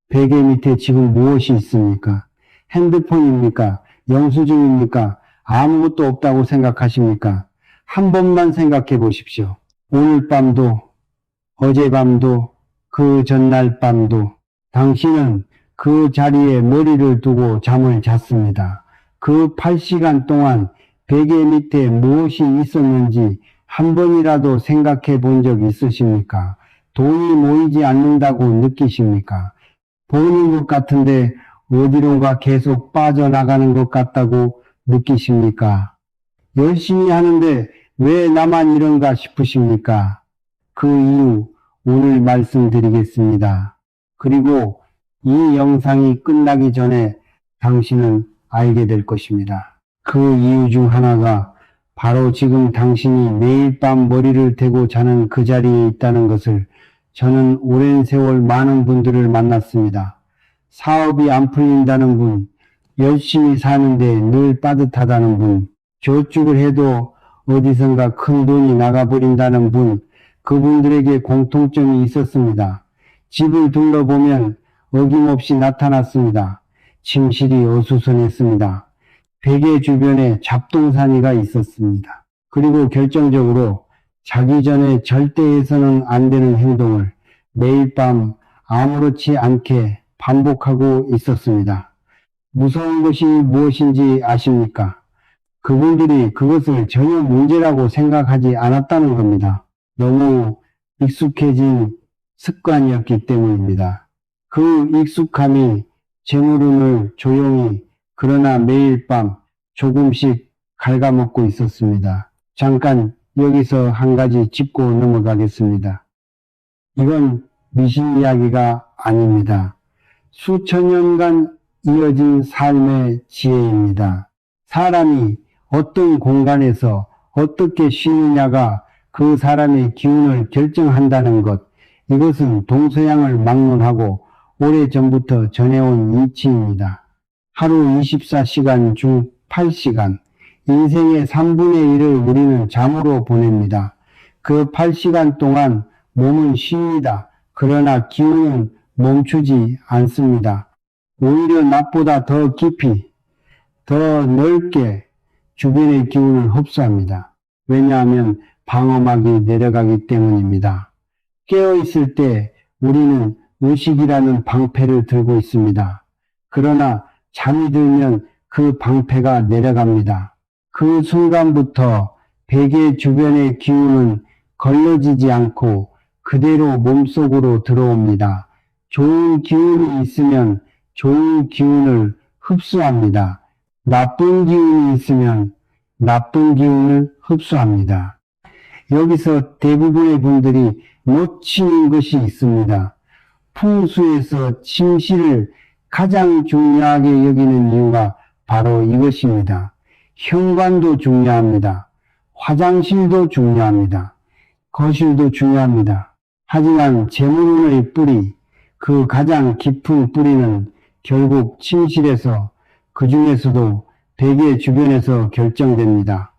베개 밑에 지금 무엇이 있습니까? 핸드폰입니까? 영수증입니까? 아무것도 없다고 생각하십니까? 한 번만 생각해 보십시오. 오늘 밤도, 어젯밤도, 그 전날 밤도 당신은 그 자리에 머리를 두고 잠을 잤습니다. 그 8시간 동안 베개 밑에 무엇이 있었는지 한 번이라도 생각해 본 적 있으십니까? 돈이 모이지 않는다고 느끼십니까? 보이는 것 같은데 어디론가 계속 빠져나가는 것 같다고 느끼십니까? 열심히 하는데 왜 나만 이런가 싶으십니까? 그 이유 오늘 말씀드리겠습니다. 그리고 이 영상이 끝나기 전에 당신은 알게 될 것입니다. 그 이유 중 하나가 바로 지금 당신이 매일 밤 머리를 대고 자는 그 자리에 있다는 것을 저는 오랜 세월 많은 분들을 만났습니다. 사업이 안 풀린다는 분, 열심히 사는데 늘 빠듯하다는 분, 저축을 해도 어디선가 큰 돈이 나가버린다는 분, 그분들에게 공통점이 있었습니다. 집을 둘러보면 어김없이 나타났습니다. 침실이 어수선했습니다. 베개 주변에 잡동사니가 있었습니다. 그리고 결정적으로 자기 전에 절대 해서는 안 되는 행동을 매일 밤 아무렇지 않게 반복하고 있었습니다. 무서운 것이 무엇인지 아십니까? 그분들이 그것을 전혀 문제라고 생각하지 않았다는 겁니다. 너무 익숙해진 습관이었기 때문입니다. 그 익숙함이 재물운을 조용히 그러나 매일 밤 조금씩 갉아먹고 있었습니다. 잠깐 여기서 한 가지 짚고 넘어가겠습니다. 이건 미신 이야기가 아닙니다. 수천 년간 이어진 삶의 지혜입니다. 사람이 어떤 공간에서 어떻게 쉬느냐가 그 사람의 기운을 결정한다는 것, 이것은 동서양을 막론하고 오래전부터 전해온 이치입니다. 하루 24시간 중 8시간, 인생의 3분의 1을 우리는 잠으로 보냅니다. 그 8시간 동안 몸은 쉽니다. 그러나 기운은 멈추지 않습니다. 오히려 낮보다 더 깊이, 더 넓게 주변의 기운을 흡수합니다. 왜냐하면 방어막이 내려가기 때문입니다. 깨어있을 때 우리는 의식이라는 방패를 들고 있습니다. 그러나 잠이 들면 그 방패가 내려갑니다. 그 순간부터 베개 주변의 기운은 걸러지지 않고 그대로 몸속으로 들어옵니다. 좋은 기운이 있으면 좋은 기운을 흡수합니다. 나쁜 기운이 있으면 나쁜 기운을 흡수합니다. 여기서 대부분의 분들이 놓치는 것이 있습니다. 풍수에서 침실을 가장 중요하게 여기는 이유가 바로 이것입니다. 현관도 중요합니다. 화장실도 중요합니다. 거실도 중요합니다. 하지만 재물운의 뿌리, 그 가장 깊은 뿌리는 결국 침실에서, 그 중에서도 베개 주변에서 결정됩니다.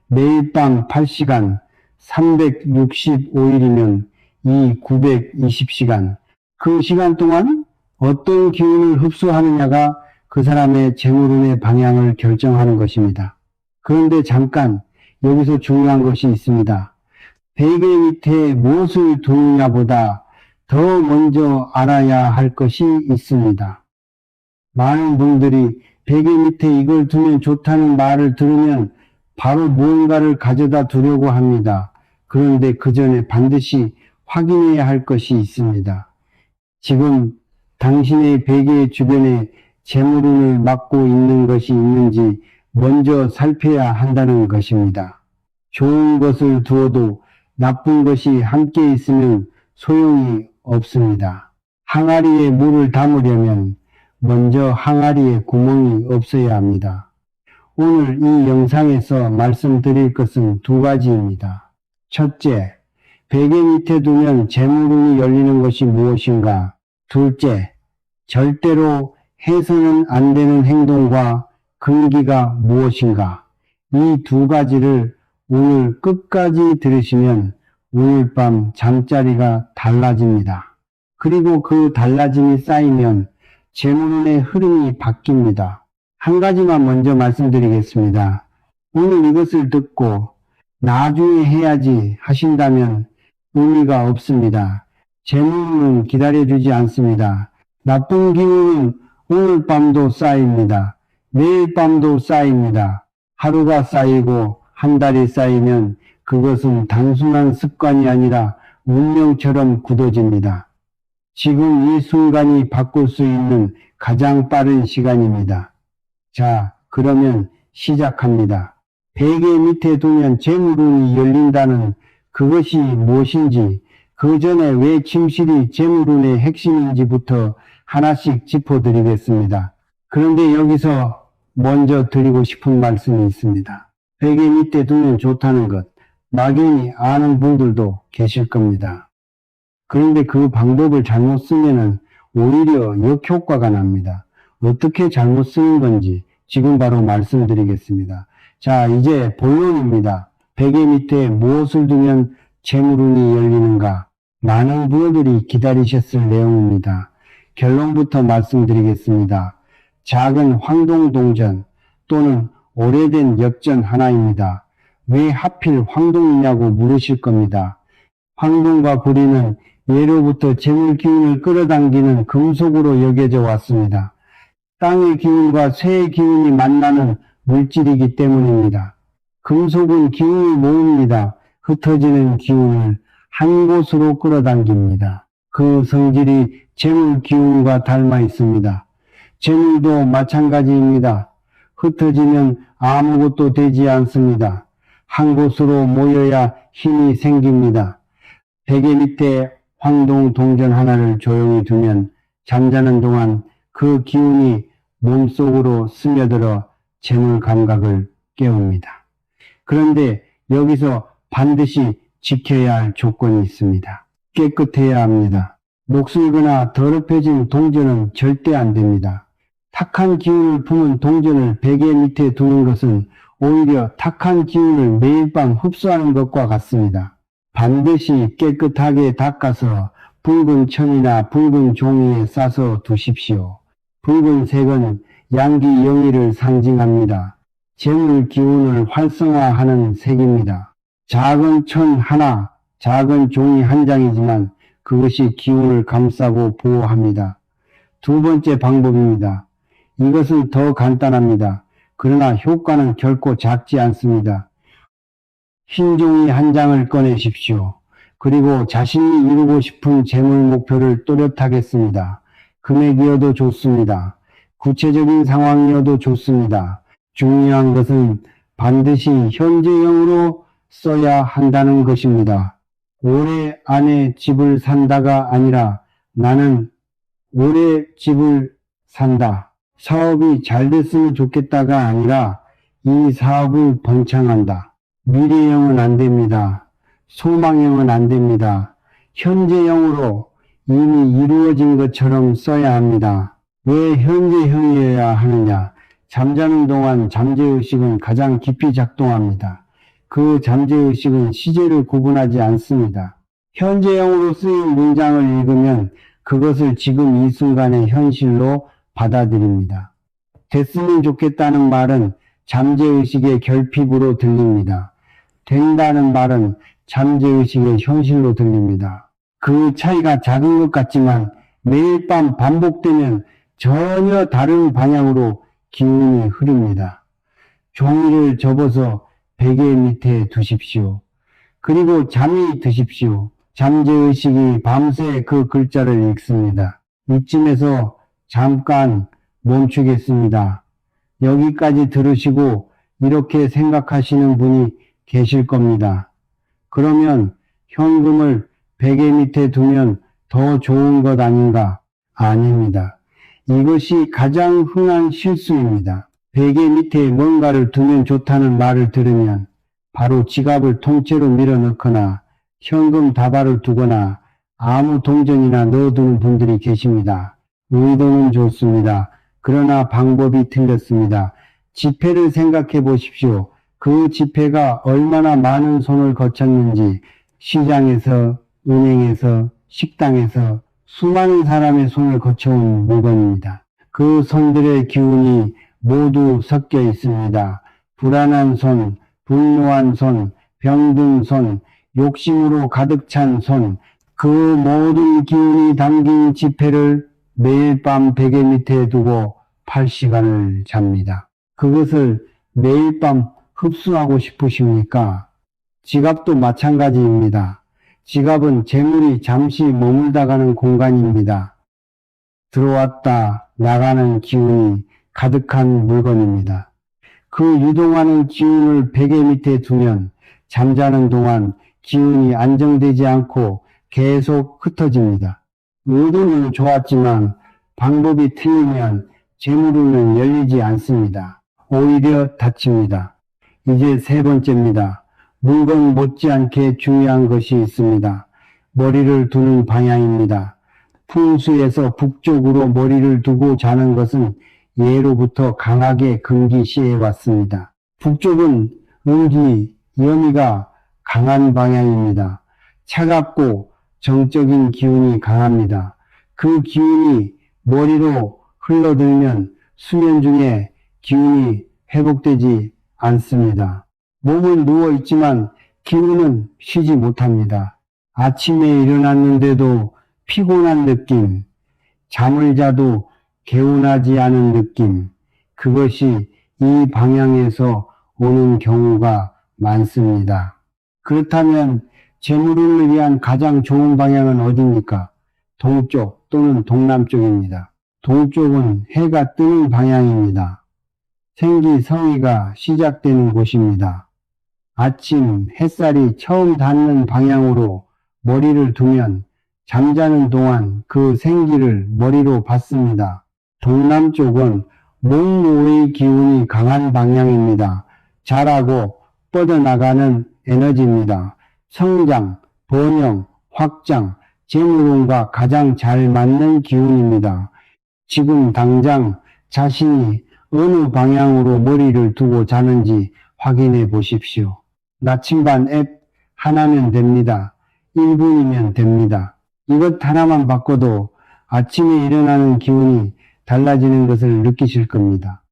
매일 밤 8시간, 365일이면 이 920시간, 그 시간 동안 어떤 기운을 흡수하느냐가 그 사람의 재물운의 방향을 결정하는 것입니다. 그런데 잠깐 여기서 중요한 것이 있습니다. 베개 밑에 무엇을 두느냐보다 더 먼저 알아야 할 것이 있습니다. 많은 분들이 베개 밑에 이걸 두면 좋다는 말을 들으면 바로 무언가를 가져다 두려고 합니다. 그런데 그 전에 반드시 확인해야 할 것이 있습니다. 지금 당신의 베개 주변에 재물운을 막고 있는 것이 있는지 먼저 살펴야 한다는 것입니다. 좋은 것을 두어도 나쁜 것이 함께 있으면 소용이 없습니다. 항아리에 물을 담으려면 먼저 항아리에 구멍이 없어야 합니다. 오늘 이 영상에서 말씀드릴 것은 두 가지입니다. 첫째, 베개 밑에 두면 재물운이 열리는 것이 무엇인가? 둘째, 절대로 해서는 안 되는 행동과 금기가 무엇인가? 이 두 가지를 오늘 끝까지 들으시면 오늘 밤 잠자리가 달라집니다. 그리고 그 달라짐이 쌓이면 재물운의 흐름이 바뀝니다. 한 가지만 먼저 말씀드리겠습니다. 오늘 이것을 듣고 나중에 해야지 하신다면 의미가 없습니다. 재물운은 기다려주지 않습니다. 나쁜 기운은 오늘 밤도 쌓입니다. 내일 밤도 쌓입니다. 하루가 쌓이고 한 달이 쌓이면 그것은 단순한 습관이 아니라 운명처럼 굳어집니다. 지금 이 순간이 바꿀 수 있는 가장 빠른 시간입니다. 자, 그러면 시작합니다. 베개 밑에 두면 재물운이 열린다는 그것이 무엇인지, 그 전에 왜 침실이 재물운의 핵심인지부터 하나씩 짚어드리겠습니다. 그런데 여기서 먼저 드리고 싶은 말씀이 있습니다. 베개 밑에 두면 좋다는 것, 막연히 아는 분들도 계실 겁니다. 그런데 그 방법을 잘못 쓰면 오히려 역효과가 납니다. 어떻게 잘못 쓰는 건지 지금 바로 말씀드리겠습니다. 자, 이제 본론입니다. 베개 밑에 무엇을 두면 재물운이 열리는가? 많은 분들이 기다리셨을 내용입니다. 결론부터 말씀드리겠습니다. 작은 황동동전 또는 오래된 엽전 하나입니다. 왜 하필 황동이냐고 물으실 겁니다. 황동과 구리는 예로부터 재물 기운을 끌어당기는 금속으로 여겨져 왔습니다. 땅의 기운과 쇠의 기운이 만나는 물질이기 때문입니다. 금속은 기운을 모읍니다. 흩어지는 기운을 한 곳으로 끌어당깁니다. 그 성질이 재물 기운과 닮아 있습니다. 재물도 마찬가지입니다. 흩어지면 아무것도 되지 않습니다. 한 곳으로 모여야 힘이 생깁니다. 베개 밑에 황동 동전 하나를 조용히 두면 잠자는 동안 그 기운이 몸속으로 스며들어 재물 감각을 깨웁니다. 그런데 여기서 반드시 지켜야 할 조건이 있습니다. 깨끗해야 합니다. 녹슬거나 더럽혀진 동전은 절대 안 됩니다. 탁한 기운을 품은 동전을 베개 밑에 두는 것은 오히려 탁한 기운을 매일 밤 흡수하는 것과 같습니다. 반드시 깨끗하게 닦아서 붉은 천이나 붉은 종이에 싸서 두십시오. 붉은색은 양기 영의를 상징합니다. 재물 기운을 활성화하는 색입니다. 작은 천 하나, 작은 종이 한 장이지만 그것이 기운을 감싸고 보호합니다. 두 번째 방법입니다. 이것은 더 간단합니다. 그러나 효과는 결코 작지 않습니다. 흰 종이 한 장을 꺼내십시오. 그리고 자신이 이루고 싶은 재물 목표를 또렷하겠습니다. 금액이어도 좋습니다. 구체적인 상황이어도 좋습니다. 중요한 것은 반드시 현재형으로 써야 한다는 것입니다. 올해 안에 집을 산다가 아니라 나는 올해 집을 산다. 사업이 잘 됐으면 좋겠다가 아니라 이 사업을 번창한다. 미래형은 안 됩니다. 소망형은 안 됩니다. 현재형으로 이미 이루어진 것처럼 써야 합니다. 왜 현재형이어야 하느냐? 잠자는 동안 잠재의식은 가장 깊이 작동합니다. 그 잠재의식은 시제를 구분하지 않습니다. 현재형으로 쓰인 문장을 읽으면 그것을 지금 이 순간의 현실로 받아들입니다. 됐으면 좋겠다는 말은 잠재의식의 결핍으로 들립니다. 된다는 말은 잠재의식의 현실로 들립니다. 그 차이가 작은 것 같지만 매일 밤 반복되면 전혀 다른 방향으로 기운이 흐릅니다. 종이를 접어서 베개 밑에 두십시오. 그리고 잠이 드십시오. 잠재의식이 밤새 그 글자를 읽습니다. 이쯤에서 잠깐 멈추겠습니다. 여기까지 들으시고 이렇게 생각하시는 분이 계실 겁니다. 그러면 현금을 베개 밑에 두면 더 좋은 것 아닌가? 아닙니다. 이것이 가장 흔한 실수입니다. 베개 밑에 뭔가를 두면 좋다는 말을 들으면 바로 지갑을 통째로 밀어넣거나 현금 다발을 두거나 아무 동전이나 넣어두는 분들이 계십니다. 의도는 좋습니다. 그러나 방법이 틀렸습니다. 지폐를 생각해 보십시오. 그 지폐가 얼마나 많은 손을 거쳤는지 시장에서, 은행에서, 식당에서, 수많은 사람의 손을 거쳐온 물건입니다. 그 손들의 기운이 모두 섞여 있습니다. 불안한 손, 분노한 손, 병든 손, 욕심으로 가득 찬 손, 그 모든 기운이 담긴 지폐를 매일 밤 베개 밑에 두고 8시간을 잡니다. 그것을 매일 밤 흡수하고 싶으십니까? 지갑도 마찬가지입니다. 지갑은 재물이 잠시 머물다 가는 공간입니다. 들어왔다 나가는 기운이 가득한 물건입니다. 그 유동하는 기운을 베개 밑에 두면 잠자는 동안 기운이 안정되지 않고 계속 흩어집니다. 의도는 좋았지만 방법이 틀리면 재물운은 열리지 않습니다. 오히려 닫힙니다. 이제 세 번째입니다. 물건 못지않게 중요한 것이 있습니다. 머리를 두는 방향입니다. 풍수에서 북쪽으로 머리를 두고 자는 것은 예로부터 강하게 금기시해 왔습니다. 북쪽은 음기, 여미가 강한 방향입니다. 차갑고 정적인 기운이 강합니다. 그 기운이 머리로 흘러들면 수면 중에 기운이 회복되지 않습니다. 몸은 누워있지만 기운은 쉬지 못합니다. 아침에 일어났는데도 피곤한 느낌, 잠을 자도 개운하지 않은 느낌, 그것이 이 방향에서 오는 경우가 많습니다. 그렇다면 재물운을 위한 가장 좋은 방향은 어디입니까? 동쪽 또는 동남쪽입니다. 동쪽은 해가 뜨는 방향입니다. 생기성의가 시작되는 곳입니다. 아침 햇살이 처음 닿는 방향으로 머리를 두면 잠자는 동안 그 생기를 머리로 받습니다. 동남쪽은 목모의 기운이 강한 방향입니다. 자라고 뻗어나가는 에너지입니다. 성장, 번영, 확장, 재물운과 가장 잘 맞는 기운입니다. 지금 당장 자신이 어느 방향으로 머리를 두고 자는지 확인해 보십시오. 나침반 앱 하나면 됩니다. 1분이면 됩니다. 이것 하나만 바꿔도 아침에 일어나는 기운이 달라지는 것을 느끼실 겁니다.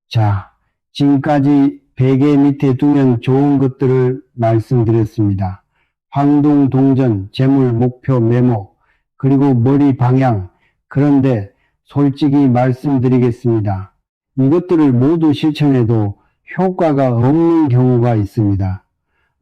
자, 지금까지 베개 밑에 두면 좋은 것들을 말씀드렸습니다. 황동, 동전, 재물, 목표, 메모, 그리고 머리 방향. 그런데 솔직히 말씀드리겠습니다. 이것들을 모두 실천해도 효과가 없는 경우가 있습니다.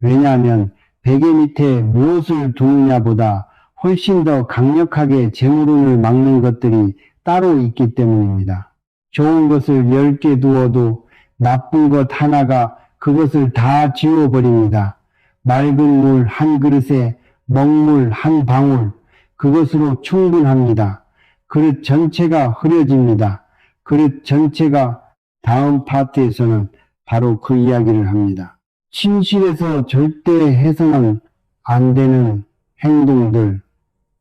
왜냐하면 베개 밑에 무엇을 두느냐보다 훨씬 더 강력하게 재물운을 막는 것들이 따로 있기 때문입니다. 좋은 것을 10개 두어도 나쁜 것 하나가 그것을 다 지워버립니다. 맑은 물 한 그릇에 먹물 한 방울, 그것으로 충분합니다. 그릇 전체가 흐려집니다. 그릇 전체가 다음 파트에서는 바로 그 이야기를 합니다. 침실에서 절대 해서는 안 되는 행동들,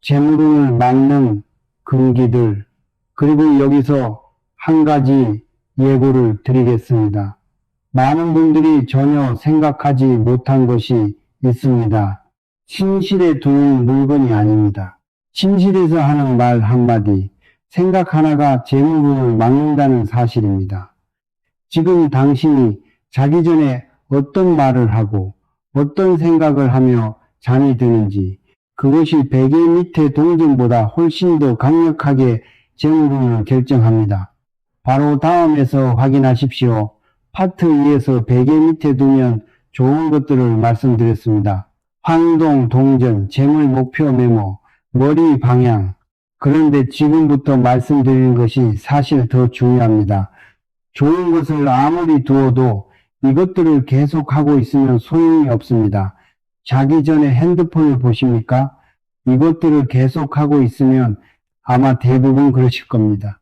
재물운을 막는 금기들, 그리고 여기서 한 가지 예고를 드리겠습니다. 많은 분들이 전혀 생각하지 못한 것이 있습니다. 침실에 두는 물건이 아닙니다. 침실에서 하는 말 한마디, 생각 하나가 재물운을 막는다는 사실입니다. 지금 당신이 자기 전에 어떤 말을 하고 어떤 생각을 하며 잠이 드는지, 그것이 베개 밑의 동전보다 훨씬 더 강력하게 재물운을 결정합니다. 바로 다음에서 확인하십시오. 파트 2에서 베개 밑에 두면 좋은 것들을 말씀드렸습니다. 황동, 동전, 재물, 목표, 메모, 머리 방향. 그런데 지금부터 말씀드리는 것이 사실 더 중요합니다. 좋은 것을 아무리 두어도 이것들을 계속하고 있으면 소용이 없습니다. 자기 전에 핸드폰을 보십니까? 이것들을 계속하고 있으면 아마 대부분 그러실 겁니다.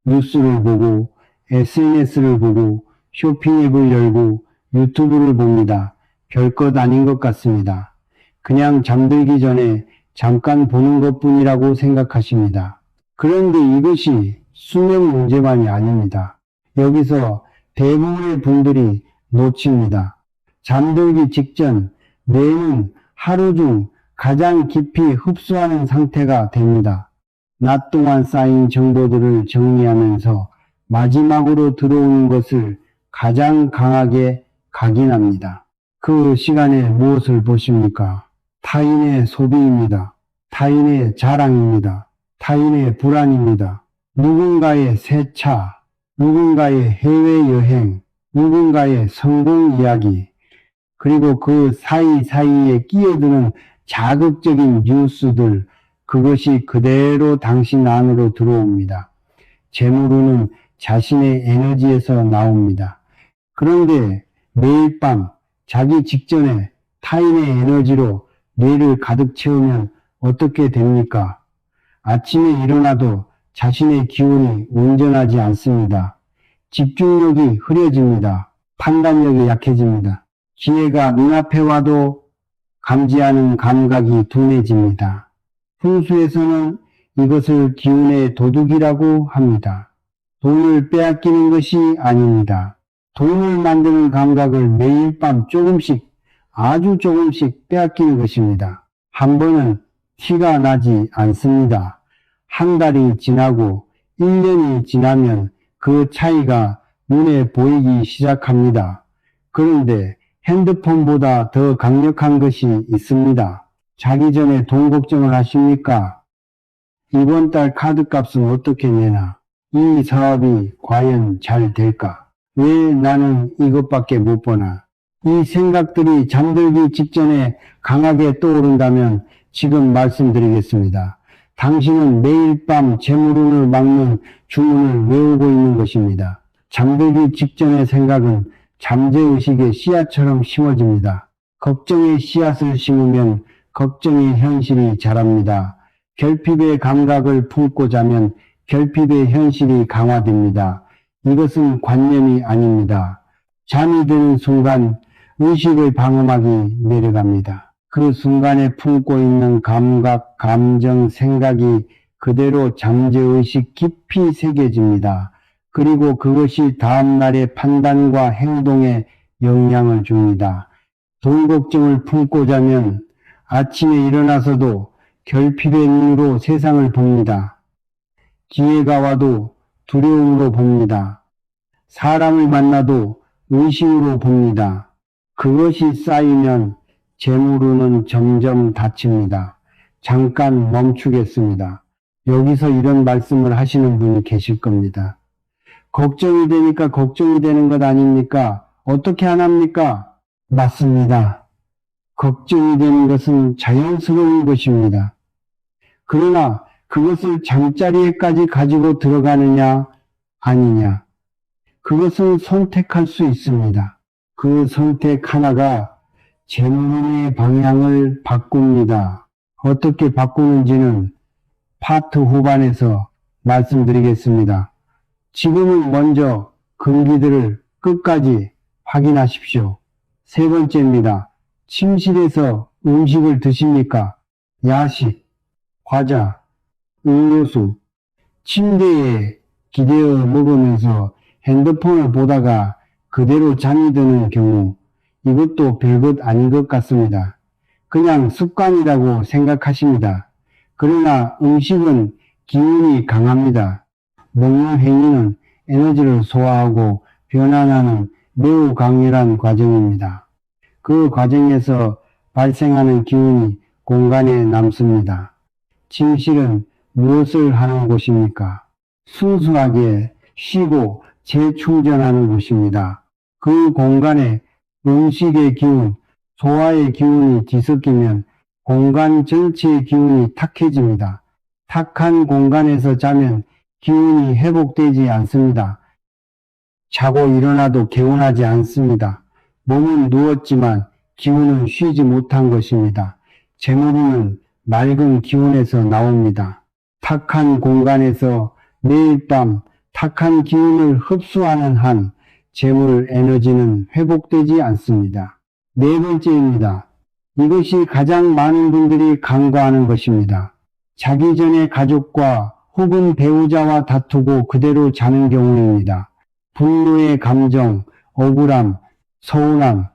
뉴스를 보고, SNS를 보고, 쇼핑앱을 열고, 유튜브를 봅니다. 별것 아닌 것 같습니다. 그냥 잠들기 전에 잠깐 보는 것뿐이라고 생각하십니다. 그런데 이것이 수면 문제만이 아닙니다. 여기서 대부분의 분들이 놓칩니다. 잠들기 직전 뇌는 하루 중 가장 깊이 흡수하는 상태가 됩니다. 낮 동안 쌓인 정보들을 정리하면서 마지막으로 들어오는 것을 가장 강하게 각인합니다. 그 시간에 무엇을 보십니까? 타인의 소비입니다. 타인의 자랑입니다. 타인의 불안입니다. 누군가의 새 차, 누군가의 해외여행, 누군가의 성공 이야기, 그리고 그 사이사이에 끼어드는 자극적인 뉴스들, 그것이 그대로 당신 안으로 들어옵니다. 재물운은 자신의 에너지에서 나옵니다. 그런데 매일 밤 자기 직전에 타인의 에너지로 뇌를 가득 채우면 어떻게 됩니까? 아침에 일어나도 자신의 기운이 온전하지 않습니다. 집중력이 흐려집니다. 판단력이 약해집니다. 기회가 눈앞에 와도 감지하는 감각이 둔해집니다. 풍수에서는 이것을 기운의 도둑이라고 합니다. 돈을 빼앗기는 것이 아닙니다. 돈을 만드는 감각을 매일 밤 조금씩, 아주 조금씩 빼앗기는 것입니다. 한 번은 티가 나지 않습니다. 한 달이 지나고 1년이 지나면 그 차이가 눈에 보이기 시작합니다. 그런데 핸드폰보다 더 강력한 것이 있습니다. 자기 전에 돈 걱정을 하십니까? 이번 달 카드값은 어떻게 내나? 이 사업이 과연 잘 될까? 왜 나는 이것밖에 못 보나? 이 생각들이 잠들기 직전에 강하게 떠오른다면 지금 말씀드리겠습니다. 당신은 매일 밤 재물운을 막는 주문을 외우고 있는 것입니다. 잠들기 직전의 생각은 잠재의식의 씨앗처럼 심어집니다. 걱정의 씨앗을 심으면 걱정의 현실이 자랍니다. 결핍의 감각을 품고 자면 결핍의 현실이 강화됩니다. 이것은 관념이 아닙니다. 잠이 드는 순간 의식의 방어막이 내려갑니다. 그 순간에 품고 있는 감각, 감정, 생각이 그대로 잠재의식 깊이 새겨집니다. 그리고 그것이 다음날의 판단과 행동에 영향을 줍니다. 돈 걱정을 품고 자면 아침에 일어나서도 결핍의 눈으로 세상을 봅니다. 기회가 와도 두려움으로 봅니다. 사람을 만나도 의심으로 봅니다. 그것이 쌓이면 재물운은 점점 닫힙니다. 잠깐 멈추겠습니다. 여기서 이런 말씀을 하시는 분이 계실 겁니다. 걱정이 되니까 걱정이 되는 것 아닙니까? 어떻게 안 합니까? 맞습니다. 걱정이 되는 것은 자연스러운 것입니다. 그러나 그것을 잠자리에까지 가지고 들어가느냐 아니냐, 그것은 선택할 수 있습니다. 그 선택 하나가 재물운의 방향을 바꿉니다. 어떻게 바꾸는지는 파트 후반에서 말씀드리겠습니다. 지금은 먼저 금기들을 끝까지 확인하십시오. 세 번째입니다. 침실에서 음식을 드십니까? 야식, 과자, 음료수, 침대에 기대어 먹으면서 핸드폰을 보다가 그대로 잠이 드는 경우, 이것도 별것 아닌 것 같습니다. 그냥 습관이라고 생각하십니다. 그러나 음식은 기운이 강합니다. 먹는 행위는 에너지를 소화하고 변환하는 매우 강렬한 과정입니다. 그 과정에서 발생하는 기운이 공간에 남습니다. 침실은 무엇을 하는 곳입니까? 순수하게 쉬고 재충전하는 곳입니다. 그 공간에 음식의 기운, 소화의 기운이 뒤섞이면 공간 전체의 기운이 탁해집니다. 탁한 공간에서 자면 기운이 회복되지 않습니다. 자고 일어나도 개운하지 않습니다. 몸은 누웠지만 기운은 쉬지 못한 것입니다. 재물운은 맑은 기운에서 나옵니다. 탁한 공간에서 매일 밤 탁한 기운을 흡수하는 한 재물 에너지는 회복되지 않습니다. 네 번째입니다. 이것이 가장 많은 분들이 간과하는 것입니다. 자기 전에 가족과 혹은 배우자와 다투고 그대로 자는 경우입니다. 분노의 감정, 억울함, 서운함,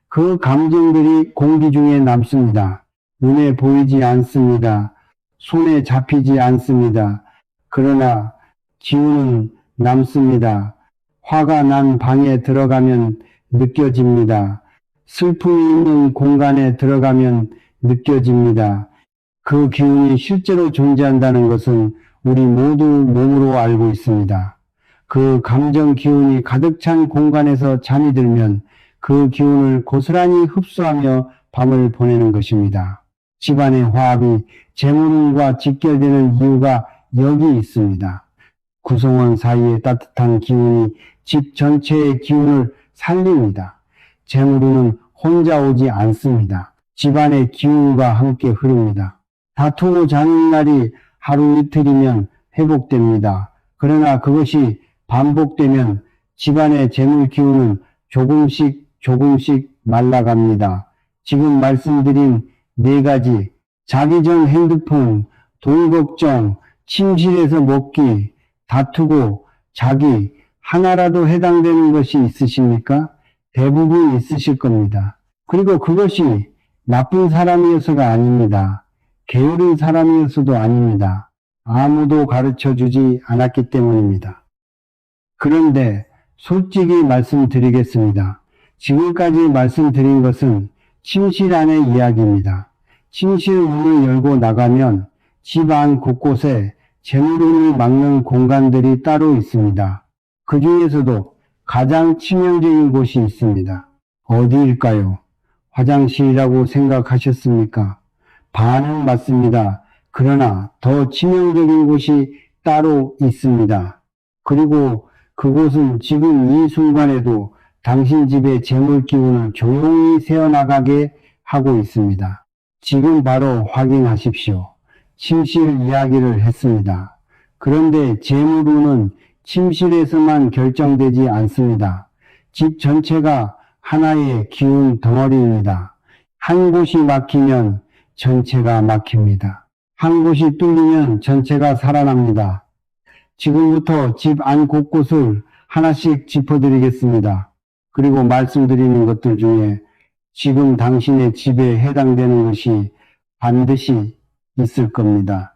그 감정들이 공기 중에 남습니다. 눈에 보이지 않습니다. 손에 잡히지 않습니다. 그러나 기운은 남습니다. 화가 난 방에 들어가면 느껴집니다. 슬픔이 있는 공간에 들어가면 느껴집니다. 그 기운이 실제로 존재한다는 것은 우리 모두 몸으로 알고 있습니다. 그 감정 기운이 가득 찬 공간에서 잠이 들면 그 기운을 고스란히 흡수하며 밤을 보내는 것입니다. 집안의 화합이 재물운과 직결되는 이유가 여기 있습니다. 구성원 사이의 따뜻한 기운이 집 전체의 기운을 살립니다. 재물운은 혼자 오지 않습니다. 집안의 기운과 함께 흐릅니다. 다투고 자는 날이 하루 이틀이면 회복됩니다. 그러나 그것이 반복되면 집안의 재물 기운은 조금씩 말라갑니다. 지금 말씀드린 4가지, 자기 전 핸드폰, 돈 걱정, 침실에서 먹기, 다투고 자기, 하나라도 해당되는 것이 있으십니까? 대부분 있으실 겁니다. 그리고 그것이 나쁜 사람이어서가 아닙니다. 게으른 사람이어서도 아닙니다. 아무도 가르쳐 주지 않았기 때문입니다. 그런데 솔직히 말씀드리겠습니다. 지금까지 말씀드린 것은 침실 안의 이야기입니다. 침실 문을 열고 나가면 집 안 곳곳에 재물운을 막는 공간들이 따로 있습니다. 그 중에서도 가장 치명적인 곳이 있습니다. 어디일까요? 화장실이라고 생각하셨습니까? 반은 맞습니다. 그러나 더 치명적인 곳이 따로 있습니다. 그리고 그곳은 지금 이 순간에도 당신 집의 재물 기운을 조용히 새어나가게 하고 있습니다. 지금 바로 확인하십시오. 침실 이야기를 했습니다. 그런데 재물운은 침실에서만 결정되지 않습니다. 집 전체가 하나의 기운 덩어리입니다. 한 곳이 막히면 전체가 막힙니다. 한 곳이 뚫리면 전체가 살아납니다. 지금부터 집 안 곳곳을 하나씩 짚어드리겠습니다. 그리고 말씀드리는 것들 중에 지금 당신의 집에 해당되는 것이 반드시 있을 겁니다.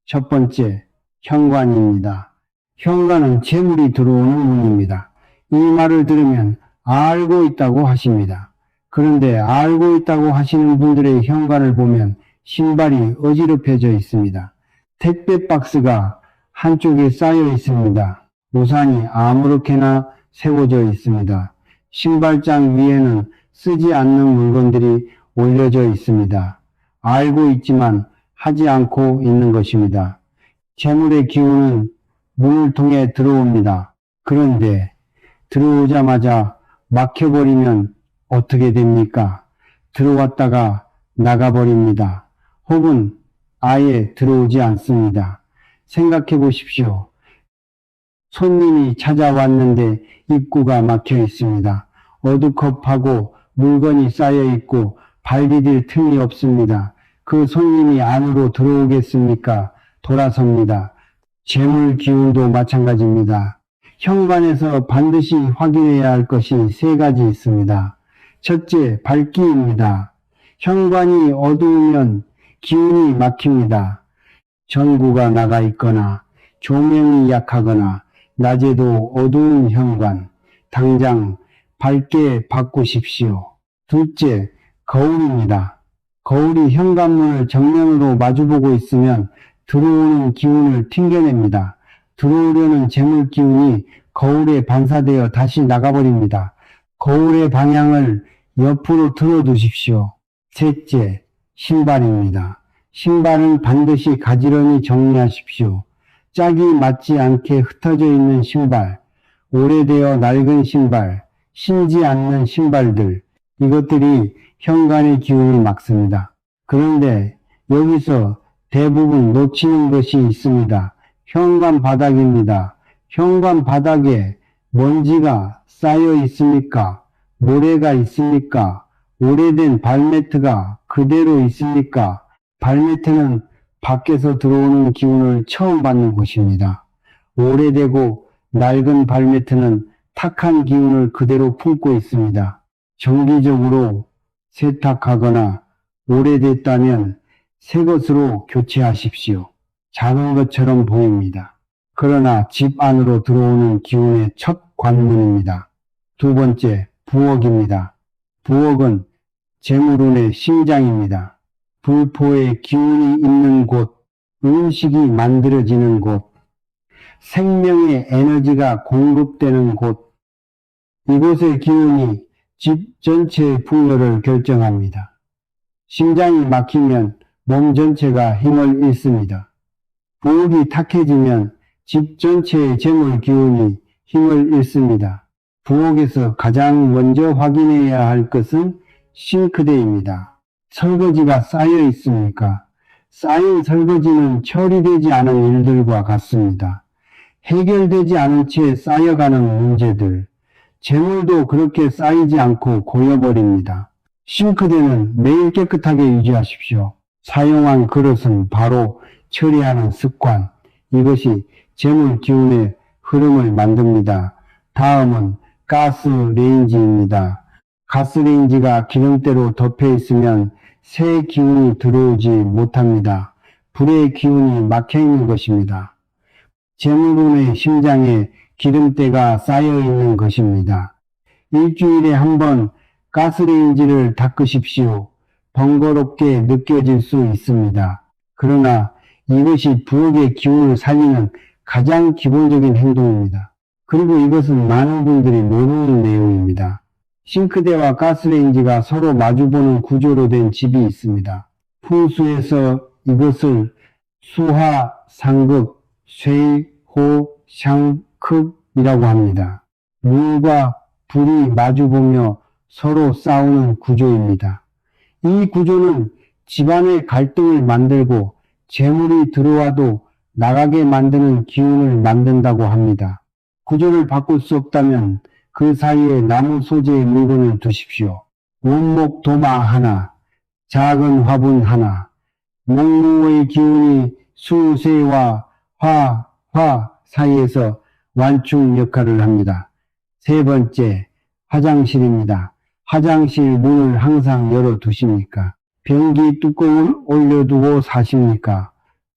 첫 번째, 현관입니다. 현관은 재물이 들어오는 문입니다. 이 말을 들으면 알고 있다고 하십니다. 그런데 알고 있다고 하시는 분들의 현관을 보면 신발이 어지럽혀져 있습니다. 택배 박스가 한쪽에 쌓여 있습니다. 우산이 아무렇게나 세워져 있습니다. 신발장 위에는 쓰지 않는 물건들이 올려져 있습니다. 알고 있지만 하지 않고 있는 것입니다. 재물의 기운은 문을 통해 들어옵니다. 그런데 들어오자마자 막혀버리면 어떻게 됩니까? 들어왔다가 나가버립니다. 혹은 아예 들어오지 않습니다. 생각해 보십시오. 손님이 찾아왔는데 입구가 막혀 있습니다. 어두컴하고 물건이 쌓여 있고 발 디딜 틈이 없습니다. 그 손님이 안으로 들어오겠습니까? 돌아섭니다. 재물 기운도 마찬가지입니다. 현관에서 반드시 확인해야 할 것이 3가지 있습니다. 첫째, 밝기입니다. 현관이 어두우면 기운이 막힙니다. 전구가 나가 있거나 조명이 약하거나 낮에도 어두운 현관, 당장 밝게 바꾸십시오. 둘째, 거울입니다. 거울이 현관문을 정면으로 마주보고 있으면 들어오는 기운을 튕겨냅니다. 들어오려는 재물 기운이 거울에 반사되어 다시 나가버립니다. 거울의 방향을 옆으로 틀어두십시오. 셋째, 신발입니다. 신발은 반드시 가지런히 정리하십시오. 짝이 맞지 않게 흩어져 있는 신발, 오래되어 낡은 신발, 신지 않는 신발들, 이것들이 현관의 기운을 막습니다. 그런데 여기서 대부분 놓치는 것이 있습니다. 현관 바닥입니다. 현관 바닥에 먼지가 쌓여 있습니까? 모래가 있습니까? 오래된 발매트가 그대로 있습니까? 발매트는 밖에서 들어오는 기운을 처음 받는 곳입니다. 오래되고 낡은 발매트는 탁한 기운을 그대로 품고 있습니다. 정기적으로 세탁하거나 오래됐다면 새 것으로 교체하십시오. 작은 것처럼 보입니다. 그러나 집 안으로 들어오는 기운의 첫 관문입니다. 두 번째, 부엌입니다. 부엌은 재물운의 심장입니다. 불포의 기운이 있는 곳, 음식이 만들어지는 곳, 생명의 에너지가 공급되는 곳, 이곳의 기운이 집 전체의 풍요를 결정합니다. 심장이 막히면 몸 전체가 힘을 잃습니다. 부엌이 탁해지면 집 전체의 재물 기운이 힘을 잃습니다. 부엌에서 가장 먼저 확인해야 할 것은 싱크대입니다. 설거지가 쌓여 있습니까? 쌓인 설거지는 처리되지 않은 일들과 같습니다. 해결되지 않은 채 쌓여가는 문제들, 재물도 그렇게 쌓이지 않고 고여버립니다. 싱크대는 매일 깨끗하게 유지하십시오. 사용한 그릇은 바로 처리하는 습관, 이것이 재물 기운의 흐름을 만듭니다. 다음은 가스레인지입니다. 가스레인지가 기름때로 덮여 있으면 새 기운이 들어오지 못합니다. 불의 기운이 막혀 있는 것입니다. 재물운의 심장에 기름때가 쌓여 있는 것입니다. 일주일에 한 번 가스레인지를 닦으십시오. 번거롭게 느껴질 수 있습니다. 그러나 이것이 부엌의 기운을 살리는 가장 기본적인 행동입니다. 그리고 이것은 많은 분들이 모르는 내용입니다. 싱크대와 가스레인지가 서로 마주보는 구조로 된 집이 있습니다. 풍수에서 이것을 수하, 상극, 쇠, 호, 샹, 극이라고 합니다. 물과 불이 마주보며 서로 싸우는 구조입니다. 이 구조는 집안의 갈등을 만들고 재물이 들어와도 나가게 만드는 기운을 만든다고 합니다. 구조를 바꿀 수 없다면 그 사이에 나무 소재의 물건을 두십시오. 원목 도마 하나, 작은 화분 하나, 목무의 기운이 수세와 화 사이에서 완충 역할을 합니다. 세 번째, 화장실입니다. 화장실 문을 항상 열어두십니까? 변기 뚜껑을 올려두고 사십니까?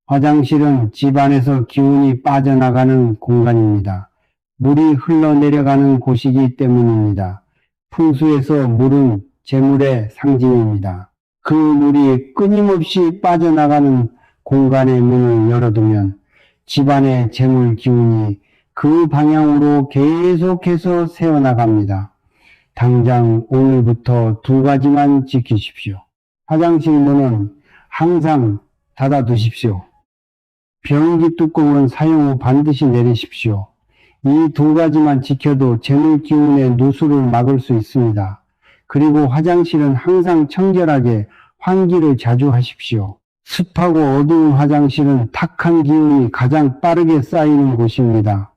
화장실은 집안에서 기운이 빠져나가는 공간입니다. 물이 흘러내려가는 곳이기 때문입니다. 풍수에서 물은 재물의 상징입니다. 그 물이 끊임없이 빠져나가는 공간의 문을 열어두면 집안의 재물 기운이 그 방향으로 계속해서 새어나갑니다. 당장 오늘부터 두 가지만 지키십시오. 화장실 문은 항상 닫아두십시오. 변기 뚜껑은 사용 후 반드시 내리십시오. 이 두 가지만 지켜도 재물 기운의 누수를 막을 수 있습니다. 그리고 화장실은 항상 청결하게 환기를 자주 하십시오. 습하고 어두운 화장실은 탁한 기운이 가장 빠르게 쌓이는 곳입니다.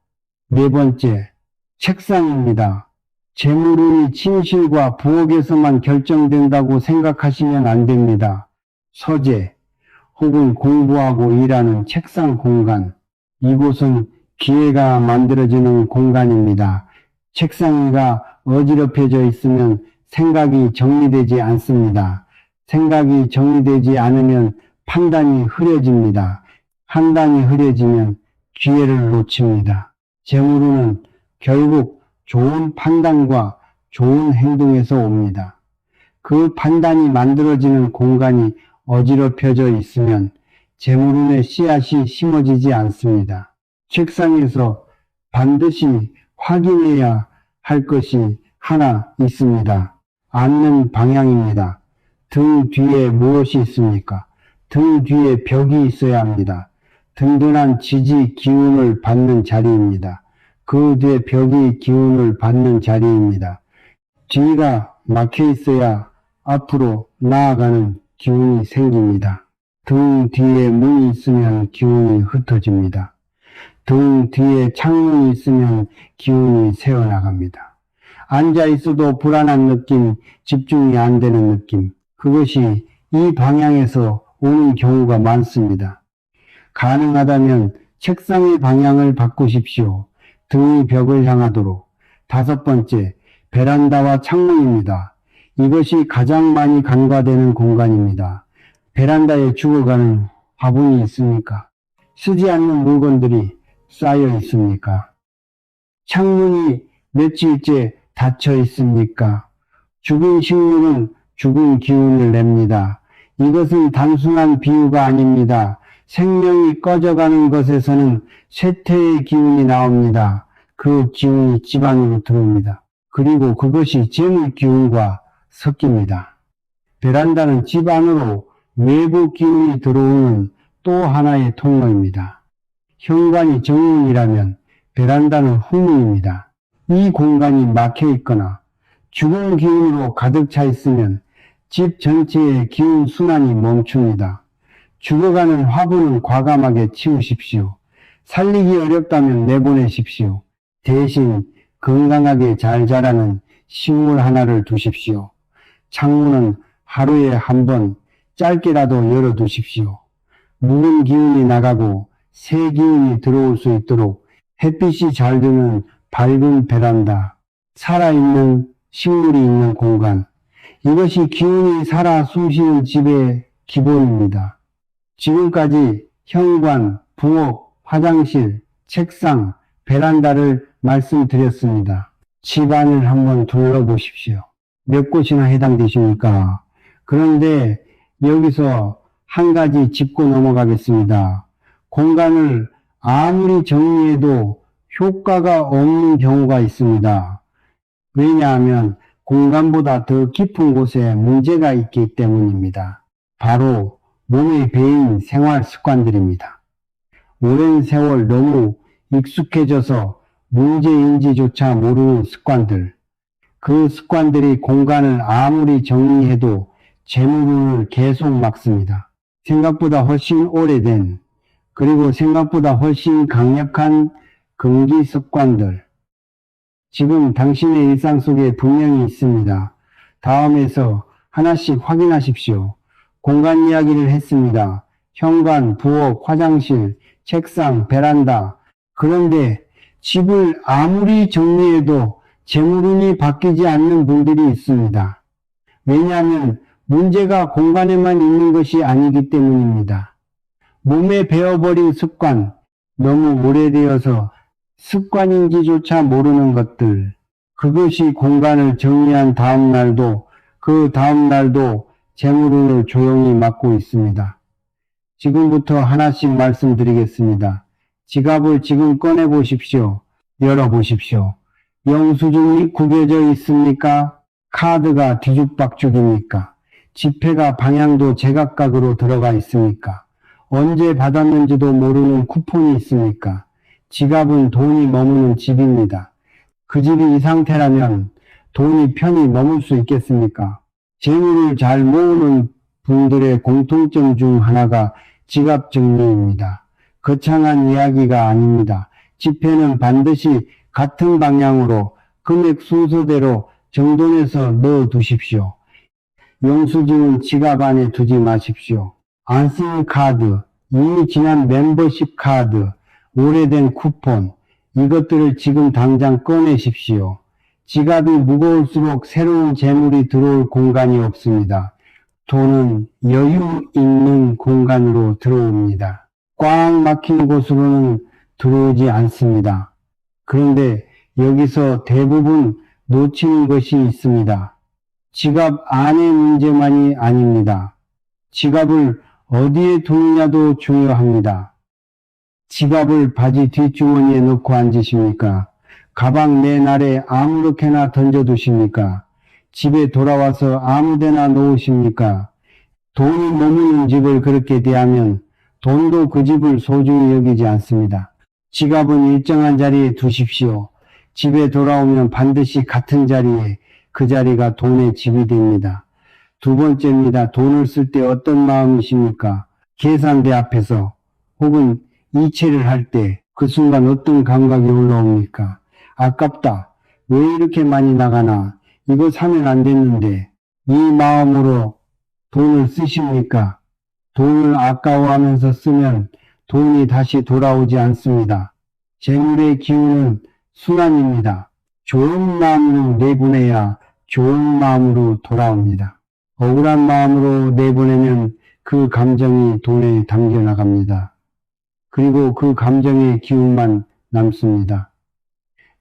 네 번째, 책상입니다. 재물운이 침실과 부엌에서만 결정된다고 생각하시면 안 됩니다. 서재 혹은 공부하고 일하는 책상 공간, 이곳은 기회가 만들어지는 공간입니다. 책상 위가 어지럽혀져 있으면 생각이 정리되지 않습니다. 생각이 정리되지 않으면 판단이 흐려집니다. 판단이 흐려지면 기회를 놓칩니다. 재물운은 결국 좋은 판단과 좋은 행동에서 옵니다. 그 판단이 만들어지는 공간이 어지럽혀져 있으면 재물운의 씨앗이 심어지지 않습니다. 책상에서 반드시 확인해야 할 것이 하나 있습니다. 앉는 방향입니다. 등 뒤에 무엇이 있습니까? 등 뒤에 벽이 있어야 합니다. 든든한 지지 기운을 받는 자리입니다. 그 뒤에 벽이 기운을 받는 자리입니다. 뒤가 막혀 있어야 앞으로 나아가는 기운이 생깁니다. 등 뒤에 문이 있으면 기운이 흩어집니다. 등 뒤에 창문이 있으면 기운이 새어나갑니다. 앉아 있어도 불안한 느낌, 집중이 안 되는 느낌, 그것이 이 방향에서 오는 경우가 많습니다. 가능하다면 책상의 방향을 바꾸십시오. 등이 벽을 향하도록. 다섯 번째, 베란다와 창문입니다. 이것이 가장 많이 간과되는 공간입니다. 베란다에 죽어가는 화분이 있습니까? 쓰지 않는 물건들이 쌓여 있습니까? 창문이 며칠째 닫혀 있습니까? 죽은 식물은 죽은 기운을 냅니다. 이것은 단순한 비유가 아닙니다. 생명이 꺼져가는 것에서는 쇠퇴의 기운이 나옵니다. 그 기운이 집 안으로 들어옵니다. 그리고 그것이 재물 기운과 섞입니다. 베란다는 집 안으로 외부 기운이 들어오는 또 하나의 통로입니다. 현관이 정문이라면 베란다는 후문입니다. 이 공간이 막혀 있거나 죽은 기운으로 가득 차 있으면 집 전체의 기운 순환이 멈춥니다. 죽어가는 화분은 과감하게 치우십시오. 살리기 어렵다면 내보내십시오. 대신 건강하게 잘 자라는 식물 하나를 두십시오. 창문은 하루에 한 번 짧게라도 열어두십시오. 묵은 기운이 나가고 새 기운이 들어올 수 있도록 햇빛이 잘 드는 밝은 베란다, 살아있는 식물이 있는 공간, 이것이 기운이 살아 숨쉬는 집의 기본입니다. 지금까지 현관, 부엌, 화장실, 책상, 베란다를 말씀드렸습니다. 집안을 한번 둘러보십시오. 몇 곳이나 해당되십니까? 그런데 여기서 한 가지 짚고 넘어가겠습니다. 공간을 아무리 정리해도 효과가 없는 경우가 있습니다. 왜냐하면 공간보다 더 깊은 곳에 문제가 있기 때문입니다. 바로 몸에 배인 생활 습관들입니다. 오랜 세월 너무 익숙해져서 문제인지조차 모르는 습관들, 그 습관들이 공간을 아무리 정리해도 재물운을 계속 막습니다. 생각보다 훨씬 오래된, 그리고 생각보다 훨씬 강력한 금기 습관들, 지금 당신의 일상 속에 분명히 있습니다. 다음에서 하나씩 확인하십시오. 공간 이야기를 했습니다. 현관, 부엌, 화장실, 책상, 베란다. 그런데 집을 아무리 정리해도 재물운이 바뀌지 않는 분들이 있습니다. 왜냐하면 문제가 공간에만 있는 것이 아니기 때문입니다. 몸에 배어버린 습관, 너무 오래되어서 습관인지조차 모르는 것들, 그것이 공간을 정리한 다음 날도 그 다음 날도 재물운을 조용히 막고 있습니다. 지금부터 하나씩 말씀드리겠습니다. 지갑을 지금 꺼내보십시오. 열어보십시오. 영수증이 구겨져 있습니까? 카드가 뒤죽박죽입니까? 지폐가 방향도 제각각으로 들어가 있습니까? 언제 받았는지도 모르는 쿠폰이 있습니까? 지갑은 돈이 머무는 집입니다. 그 집이 이 상태라면 돈이 편히 머물 수 있겠습니까? 재물을 잘 모으는 분들의 공통점 중 하나가 지갑 정리입니다. 거창한 이야기가 아닙니다. 지폐는 반드시 같은 방향으로 금액 순서대로 정돈해서 넣어 두십시오. 영수증은 지갑 안에 두지 마십시오. 안 쓰는 카드, 이미 지난 멤버십 카드, 오래된 쿠폰, 이것들을 지금 당장 꺼내십시오. 지갑이 무거울수록 새로운 재물이 들어올 공간이 없습니다. 돈은 여유 있는 공간으로 들어옵니다. 꽉 막힌 곳으로는 들어오지 않습니다. 그런데 여기서 대부분 놓치는 것이 있습니다. 지갑 안의 문제만이 아닙니다. 지갑을 어디에 두느냐도 중요합니다. 지갑을 바지 뒷주머니에 넣고 앉으십니까? 가방 맨 아래 아무렇게나 던져두십니까? 집에 돌아와서 아무데나 놓으십니까? 돈이 머무는 집을 그렇게 대하면 돈도 그 집을 소중히 여기지 않습니다. 지갑은 일정한 자리에 두십시오. 집에 돌아오면 반드시 같은 자리에 그 자리가 돈의 집이 됩니다. 두 번째입니다. 돈을 쓸 때 어떤 마음이십니까? 계산대 앞에서 혹은 이체를 할 때 그 순간 어떤 감각이 올라옵니까? 아깝다. 왜 이렇게 많이 나가나? 이거 사면 안 됐는데. 이 마음으로 돈을 쓰십니까? 돈을 아까워하면서 쓰면 돈이 다시 돌아오지 않습니다. 재물의 기운은 순환입니다. 좋은 마음으로 내보내야 좋은 마음으로 돌아옵니다. 억울한 마음으로 내보내면 그 감정이 돈에 담겨 나갑니다. 그리고 그 감정의 기운만 남습니다.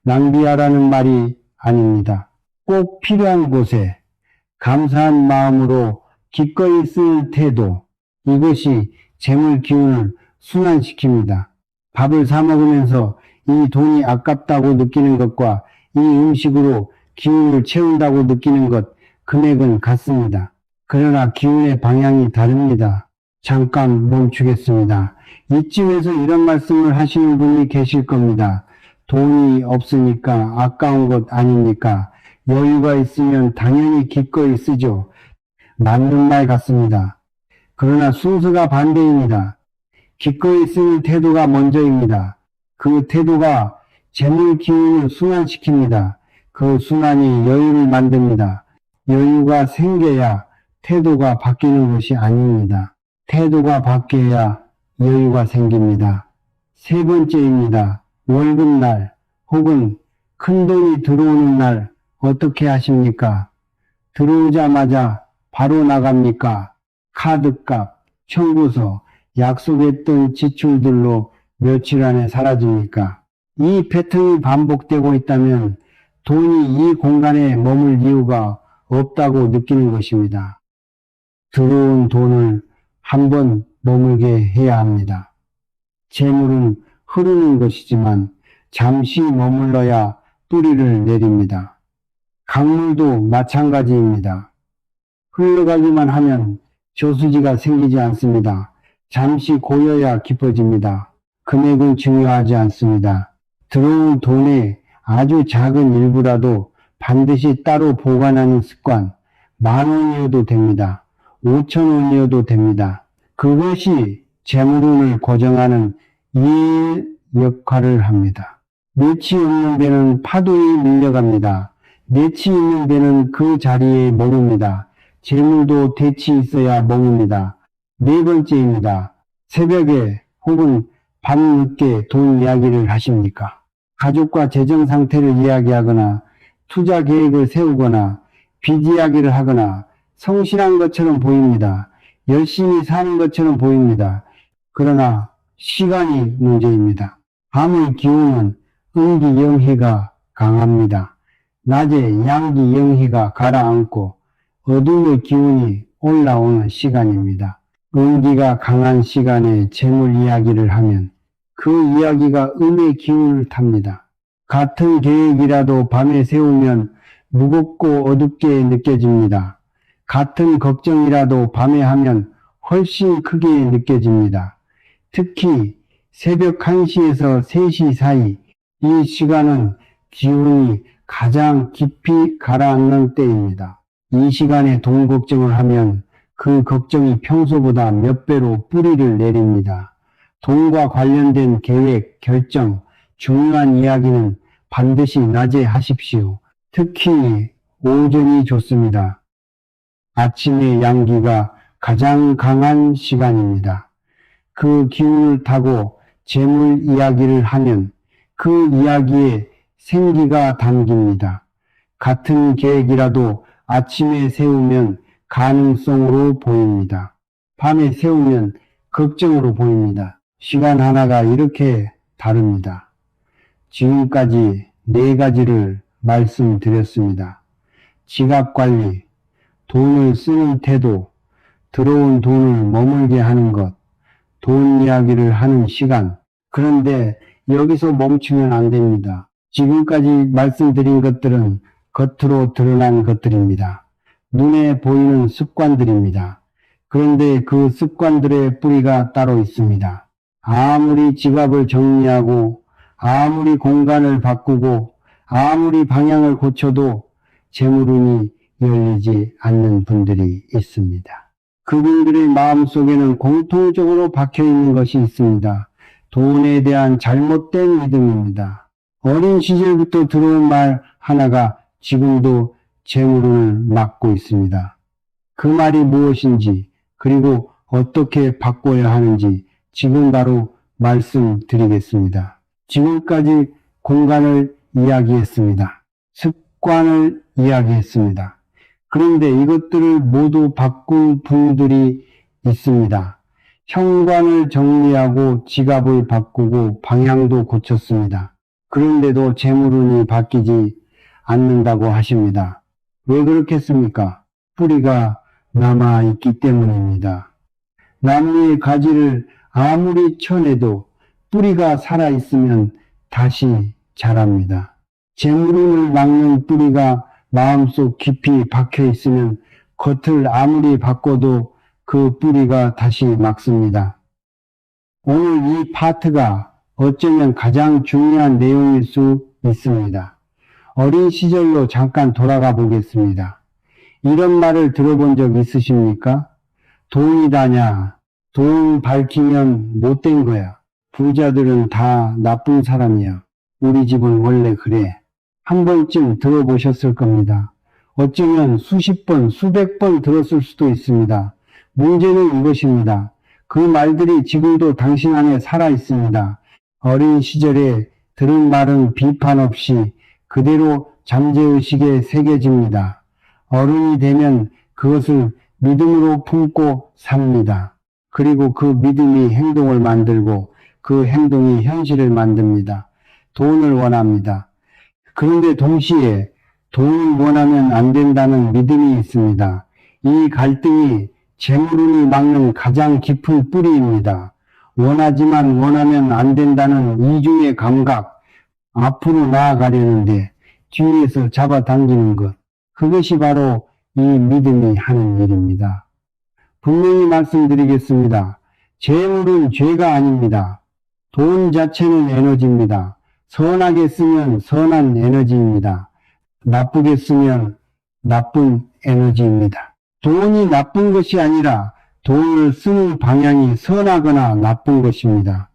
낭비하라는 말이 아닙니다. 꼭 필요한 곳에 감사한 마음으로 기꺼이 쓰는 태도, 이것이 재물 기운을 순환시킵니다. 밥을 사 먹으면서 이 돈이 아깝다고 느끼는 것과 이 음식으로 기운을 채운다고 느끼는 것, 금액은 같습니다. 그러나 기운의 방향이 다릅니다. 잠깐 멈추겠습니다. 이쯤에서 이런 말씀을 하시는 분이 계실 겁니다. 돈이 없으니까 아까운 것 아닙니까? 여유가 있으면 당연히 기꺼이 쓰죠. 맞는 말 같습니다. 그러나 순서가 반대입니다. 기꺼이 쓰는 태도가 먼저입니다. 그 태도가 재물 기운을 순환시킵니다. 그 순환이 여유를 만듭니다. 여유가 생겨야 태도가 바뀌는 것이 아닙니다. 태도가 바뀌어야 여유가 생깁니다. 세 번째입니다. 월급날 혹은 큰돈이 들어오는 날 어떻게 하십니까? 들어오자마자 바로 나갑니까? 카드값, 청구서, 약속했던 지출들로 며칠 안에 사라집니까? 이 패턴이 반복되고 있다면 돈이 이 공간에 머물 이유가 없다고 느끼는 것입니다. 들어온 돈을 한번 머물게 해야 합니다. 재물은 흐르는 것이지만 잠시 머물러야 뿌리를 내립니다. 강물도 마찬가지입니다. 흘러가기만 하면 저수지가 생기지 않습니다. 잠시 고여야 깊어집니다. 금액은 중요하지 않습니다. 들어온 돈의 아주 작은 일부라도 반드시 따로 보관하는 습관, 10,000원이어도 됩니다. 5,000원이어도 됩니다. 그것이 재물운을 고정하는 이해 역할을 합니다. 넷이 없는 데는 파도에 밀려갑니다. 넷이 있는 데는 그 자리에 머뭅니다. 재물도 대치 있어야 머뭅니다. 네 번째입니다. 새벽에 혹은 밤늦게 돈 이야기를 하십니까? 가족과 재정 상태를 이야기하거나 투자 계획을 세우거나 빚 이야기를 하거나 성실한 것처럼 보입니다. 열심히 사는 것처럼 보입니다. 그러나 시간이 문제입니다. 밤의 기운은 음기 영희가 강합니다. 낮에 양기 영희가 가라앉고 어둠의 기운이 올라오는 시간입니다. 음기가 강한 시간에 재물 이야기를 하면 그 이야기가 음의 기운을 탑니다. 같은 계획이라도 밤에 세우면 무겁고 어둡게 느껴집니다. 같은 걱정이라도 밤에 하면 훨씬 크게 느껴집니다. 특히 새벽 1시에서 3시 사이, 이 시간은 기운이 가장 깊이 가라앉는 때입니다. 이 시간에 돈 걱정을 하면 그 걱정이 평소보다 몇 배로 뿌리를 내립니다. 돈과 관련된 계획, 결정, 중요한 이야기는 반드시 낮에 하십시오. 특히 오전이 좋습니다. 아침의 양기가 가장 강한 시간입니다. 그 기운을 타고 재물 이야기를 하면 그 이야기에 생기가 담깁니다. 같은 계획이라도 아침에 세우면 가능성으로 보입니다. 밤에 세우면 걱정으로 보입니다. 시간 하나가 이렇게 다릅니다. 지금까지 4가지를 말씀드렸습니다. 지갑 관리, 돈을 쓰는 태도, 들어온 돈을 머물게 하는 것, 돈 이야기를 하는 시간. 그런데 여기서 멈추면 안 됩니다. 지금까지 말씀드린 것들은 겉으로 드러난 것들입니다. 눈에 보이는 습관들입니다. 그런데 그 습관들의 뿌리가 따로 있습니다. 아무리 지갑을 정리하고 아무리 공간을 바꾸고 아무리 방향을 고쳐도 재물운이 열리지 않는 분들이 있습니다. 그분들의 마음속에는 공통적으로 박혀있는 것이 있습니다. 돈에 대한 잘못된 믿음입니다. 어린 시절부터 들어온 말 하나가 지금도 재물운을 막고 있습니다. 그 말이 무엇인지 그리고 어떻게 바꿔야 하는지 지금 바로 말씀드리겠습니다. 지금까지 공간을 이야기했습니다. 습관을 이야기했습니다. 그런데 이것들을 모두 바꾼 분들이 있습니다. 현관을 정리하고 지갑을 바꾸고 방향도 고쳤습니다. 그런데도 재물운이 바뀌지 않는다고 하십니다. 왜 그렇겠습니까? 뿌리가 남아있기 때문입니다. 나무의 가지를 아무리 쳐내도 뿌리가 살아있으면 다시 자랍니다. 재물운을 막는 뿌리가 마음속 깊이 박혀 있으면 겉을 아무리 바꿔도 그 뿌리가 다시 막습니다. 오늘 이 파트가 어쩌면 가장 중요한 내용일 수 있습니다. 어린 시절로 잠깐 돌아가 보겠습니다. 이런 말을 들어본 적 있으십니까? 돈이다냐? 돈 밝히면 못된 거야. 부자들은 다 나쁜 사람이야. 우리 집은 원래 그래. 한 번쯤 들어보셨을 겁니다. 어쩌면 수십 번, 수백 번 들었을 수도 있습니다. 문제는 이것입니다. 그 말들이 지금도 당신 안에 살아 있습니다. 어린 시절에 들은 말은 비판 없이 그대로 잠재의식에 새겨집니다. 어른이 되면 그것을 믿음으로 품고 삽니다. 그리고 그 믿음이 행동을 만들고 그 행동이 현실을 만듭니다. 돈을 원합니다. 그런데 동시에 돈을 원하면 안 된다는 믿음이 있습니다. 이 갈등이 재물운이 막는 가장 깊은 뿌리입니다. 원하지만 원하면 안 된다는 이중의 감각, 앞으로 나아가려는데 뒤에서 잡아당기는 것, 그것이 바로 이 믿음이 하는 일입니다. 분명히 말씀드리겠습니다. 재물은 죄가 아닙니다. 돈 자체는 에너지입니다. 선하게 쓰면 선한 에너지입니다. 나쁘게 쓰면 나쁜 에너지입니다. 돈이 나쁜 것이 아니라 돈을 쓰는 방향이 선하거나 나쁜 것입니다.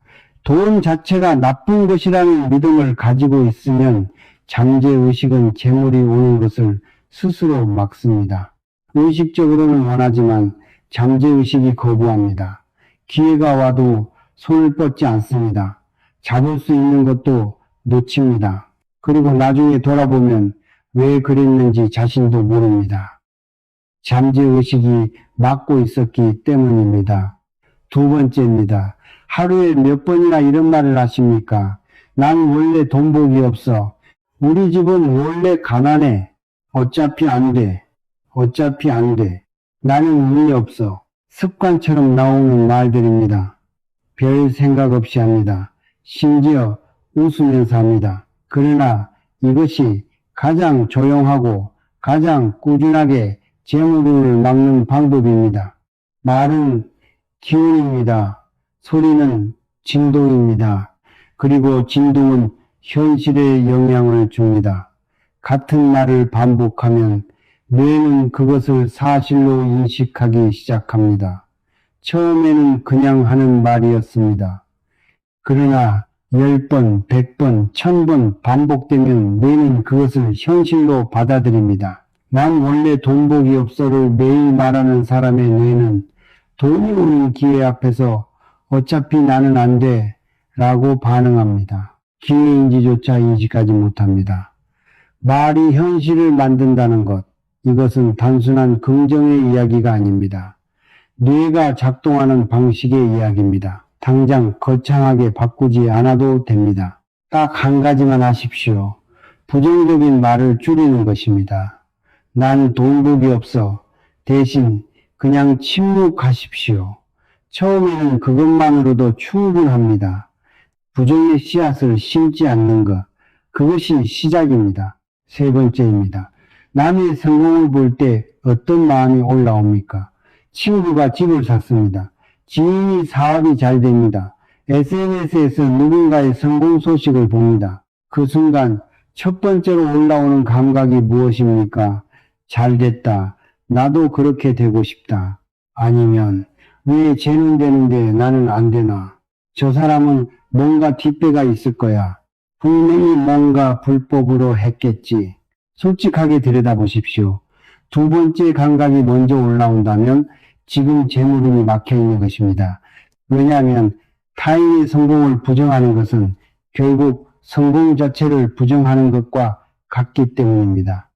돈 자체가 나쁜 것이라는 믿음을 가지고 있으면 잠재의식은 재물이 오는 것을 스스로 막습니다. 의식적으로는 원하지만 잠재의식이 거부합니다. 기회가 와도 손을 뻗지 않습니다. 잡을 수 있는 것도 놓칩니다. 그리고 나중에 돌아보면 왜 그랬는지 자신도 모릅니다. 잠재의식이 막고 있었기 때문입니다. 두 번째입니다. 하루에 몇 번이나 이런 말을 하십니까? 난 원래 돈복이 없어. 우리 집은 원래 가난해. 어차피 안 돼. 어차피 안 돼. 나는 운이 없어. 습관처럼 나오는 말들입니다. 별 생각 없이 합니다. 심지어 웃으면서 합니다. 그러나 이것이 가장 조용하고 가장 꾸준하게 재물운을 막는 방법입니다. 말은 기운입니다. 소리는 진동입니다. 그리고 진동은 현실에 영향을 줍니다. 같은 말을 반복하면 뇌는 그것을 사실로 인식하기 시작합니다. 처음에는 그냥 하는 말이었습니다. 그러나 10번, 100번, 1000번 반복되면 뇌는 그것을 현실로 받아들입니다. 난 원래 돈복이 없어를 매일 말하는 사람의 뇌는 돈이 오는 기회 앞에서 어차피 나는 안 돼 라고 반응합니다. 기회인지조차 인식하지 못합니다. 말이 현실을 만든다는 것, 이것은 단순한 긍정의 이야기가 아닙니다. 뇌가 작동하는 방식의 이야기입니다. 당장 거창하게 바꾸지 않아도 됩니다. 딱 한 가지만 하십시오. 부정적인 말을 줄이는 것입니다. 난 돈복이 없어. 대신 그냥 침묵하십시오. 처음에는 그것만으로도 충분합니다. 부정의 씨앗을 심지 않는 것, 그것이 시작입니다. 세 번째입니다. 남의 성공을 볼 때 어떤 마음이 올라옵니까? 친구가 집을 샀습니다. 지인이 사업이 잘 됩니다. SNS에서 누군가의 성공 소식을 봅니다. 그 순간 첫 번째로 올라오는 감각이 무엇입니까? 잘 됐다. 나도 그렇게 되고 싶다. 아니면 왜 쟤는 되는데 나는 안 되나? 저 사람은 뭔가 뒷배가 있을 거야. 분명히 뭔가 불법으로 했겠지. 솔직하게 들여다보십시오. 두 번째 감각이 먼저 올라온다면 지금 재물운이 막혀 있는 것입니다. 왜냐하면 타인의 성공을 부정하는 것은 결국 성공 자체를 부정하는 것과 같기 때문입니다.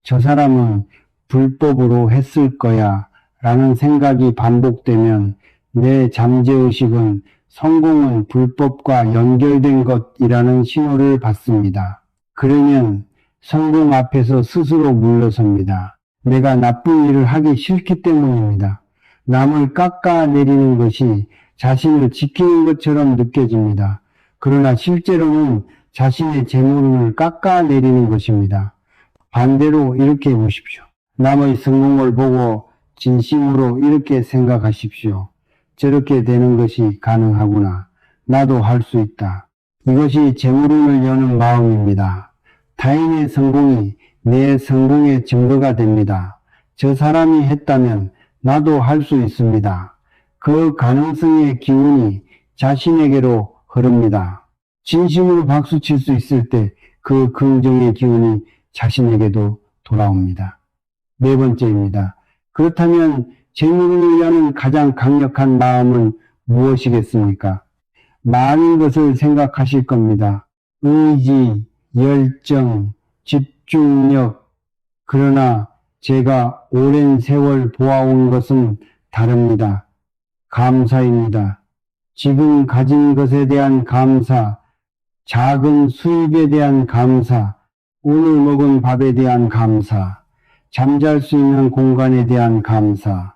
저 사람은 불법으로 했을 거야 라는 생각이 반복되면 내 잠재의식은 성공은 불법과 연결된 것이라는 신호를 받습니다. 그러면 성공 앞에서 스스로 물러섭니다. 내가 나쁜 일을 하기 싫기 때문입니다. 남을 깎아내리는 것이 자신을 지키는 것처럼 느껴집니다. 그러나 실제로는 자신의 재물운을 깎아내리는 것입니다. 반대로 이렇게 해보십시오. 남의 성공을 보고 진심으로 이렇게 생각하십시오. 저렇게 되는 것이 가능하구나. 나도 할 수 있다. 이것이 재물운을 여는 마음입니다. 타인의 성공이 내 성공의 증거가 됩니다. 저 사람이 했다면 나도 할 수 있습니다. 그 가능성의 기운이 자신에게로 흐릅니다. 진심으로 박수칠 수 있을 때 그 긍정의 기운이 자신에게도 돌아옵니다. 네 번째입니다. 그렇다면 재물을 위하는 가장 강력한 마음은 무엇이겠습니까? 많은 것을 생각하실 겁니다. 의지, 열정, 집중력. 그러나 제가 오랜 세월 보아온 것은 다릅니다. 감사입니다. 지금 가진 것에 대한 감사, 작은 수입에 대한 감사, 오늘 먹은 밥에 대한 감사, 잠잘 수 있는 공간에 대한 감사.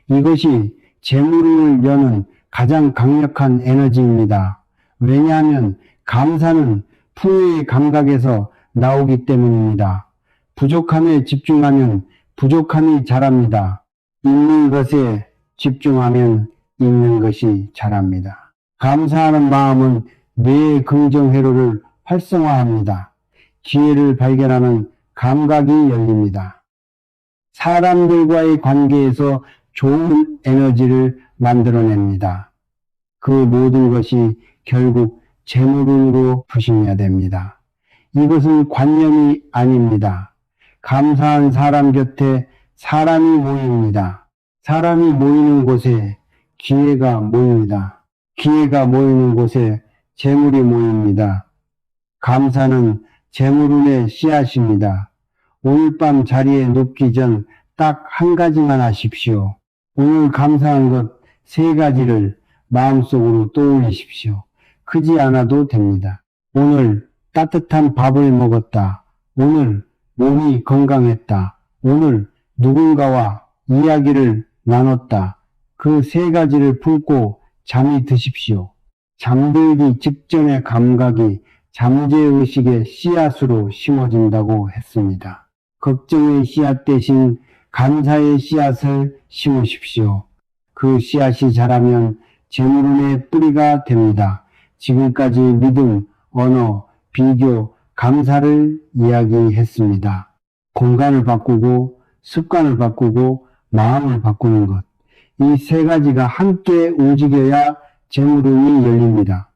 이것이 재물운을 여는 가장 강력한 에너지입니다. 왜냐하면 감사는 풍요의 감각에서 나오기 때문입니다. 부족함에 집중하면 부족함이 자랍니다. 있는 것에 집중하면 있는 것이 자랍니다. 감사하는 마음은 뇌의 긍정회로를 활성화합니다. 기회를 발견하는 감각이 열립니다. 사람들과의 관계에서 좋은 에너지를 만들어냅니다. 그 모든 것이 결국 재물운으로 부심해야 됩니다. 이것은 관념이 아닙니다. 감사한 사람 곁에 사람이 모입니다. 사람이 모이는 곳에 기회가 모입니다. 기회가 모이는 곳에 재물이 모입니다. 감사는 재물운의 씨앗입니다. 오늘 밤 자리에 눕기 전 딱 한 가지만 하십시오. 오늘 감사한 것 3가지를 마음속으로 떠올리십시오. 크지 않아도 됩니다. 오늘 따뜻한 밥을 먹었다. 오늘 몸이 건강했다. 오늘 누군가와 이야기를 나눴다. 그 3가지를 품고 잠이 드십시오. 잠들기 직전의 감각이 잠재의식의 씨앗으로 심어진다고 했습니다. 걱정의 씨앗 대신 감사의 씨앗을 심으십시오. 그 씨앗이 자라면 재물운의 뿌리가 됩니다. 지금까지 믿음, 언어, 비교, 감사를 이야기했습니다. 공간을 바꾸고 습관을 바꾸고 마음을 바꾸는 것. 이 3가지가 함께 움직여야 재물운이 열립니다.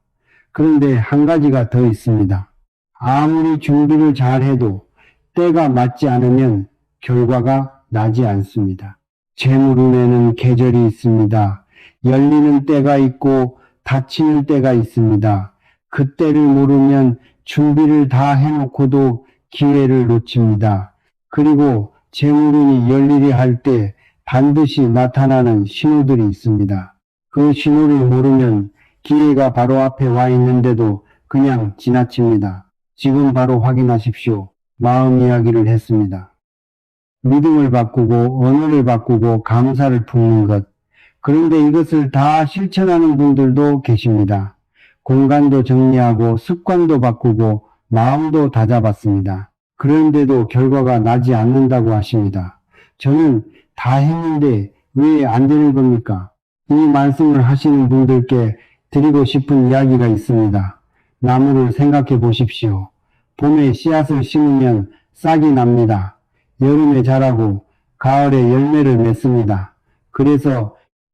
그런데 한 가지가 더 있습니다. 아무리 준비를 잘해도 때가 맞지 않으면 결과가 나지 않습니다. 재물운에는 계절이 있습니다. 열리는 때가 있고 닫히는 때가 있습니다. 그 때를 모르면 준비를 다 해놓고도 기회를 놓칩니다. 그리고 재물운이 열리려 할 때 반드시 나타나는 신호들이 있습니다. 그 신호를 모르면 기회가 바로 앞에 와 있는데도 그냥 지나칩니다. 지금 바로 확인하십시오. 마음 이야기를 했습니다. 믿음을 바꾸고 언어를 바꾸고 감사를 품는 것. 그런데 이것을 다 실천하는 분들도 계십니다. 공간도 정리하고 습관도 바꾸고 마음도 다잡았습니다. 그런데도 결과가 나지 않는다고 하십니다. 저는 다 했는데 왜 안 되는 겁니까? 이 말씀을 하시는 분들께 드리고 싶은 이야기가 있습니다. 나무를 생각해 보십시오. 봄에 씨앗을 심으면 싹이 납니다. 여름에 자라고 가을에 열매를 맺습니다.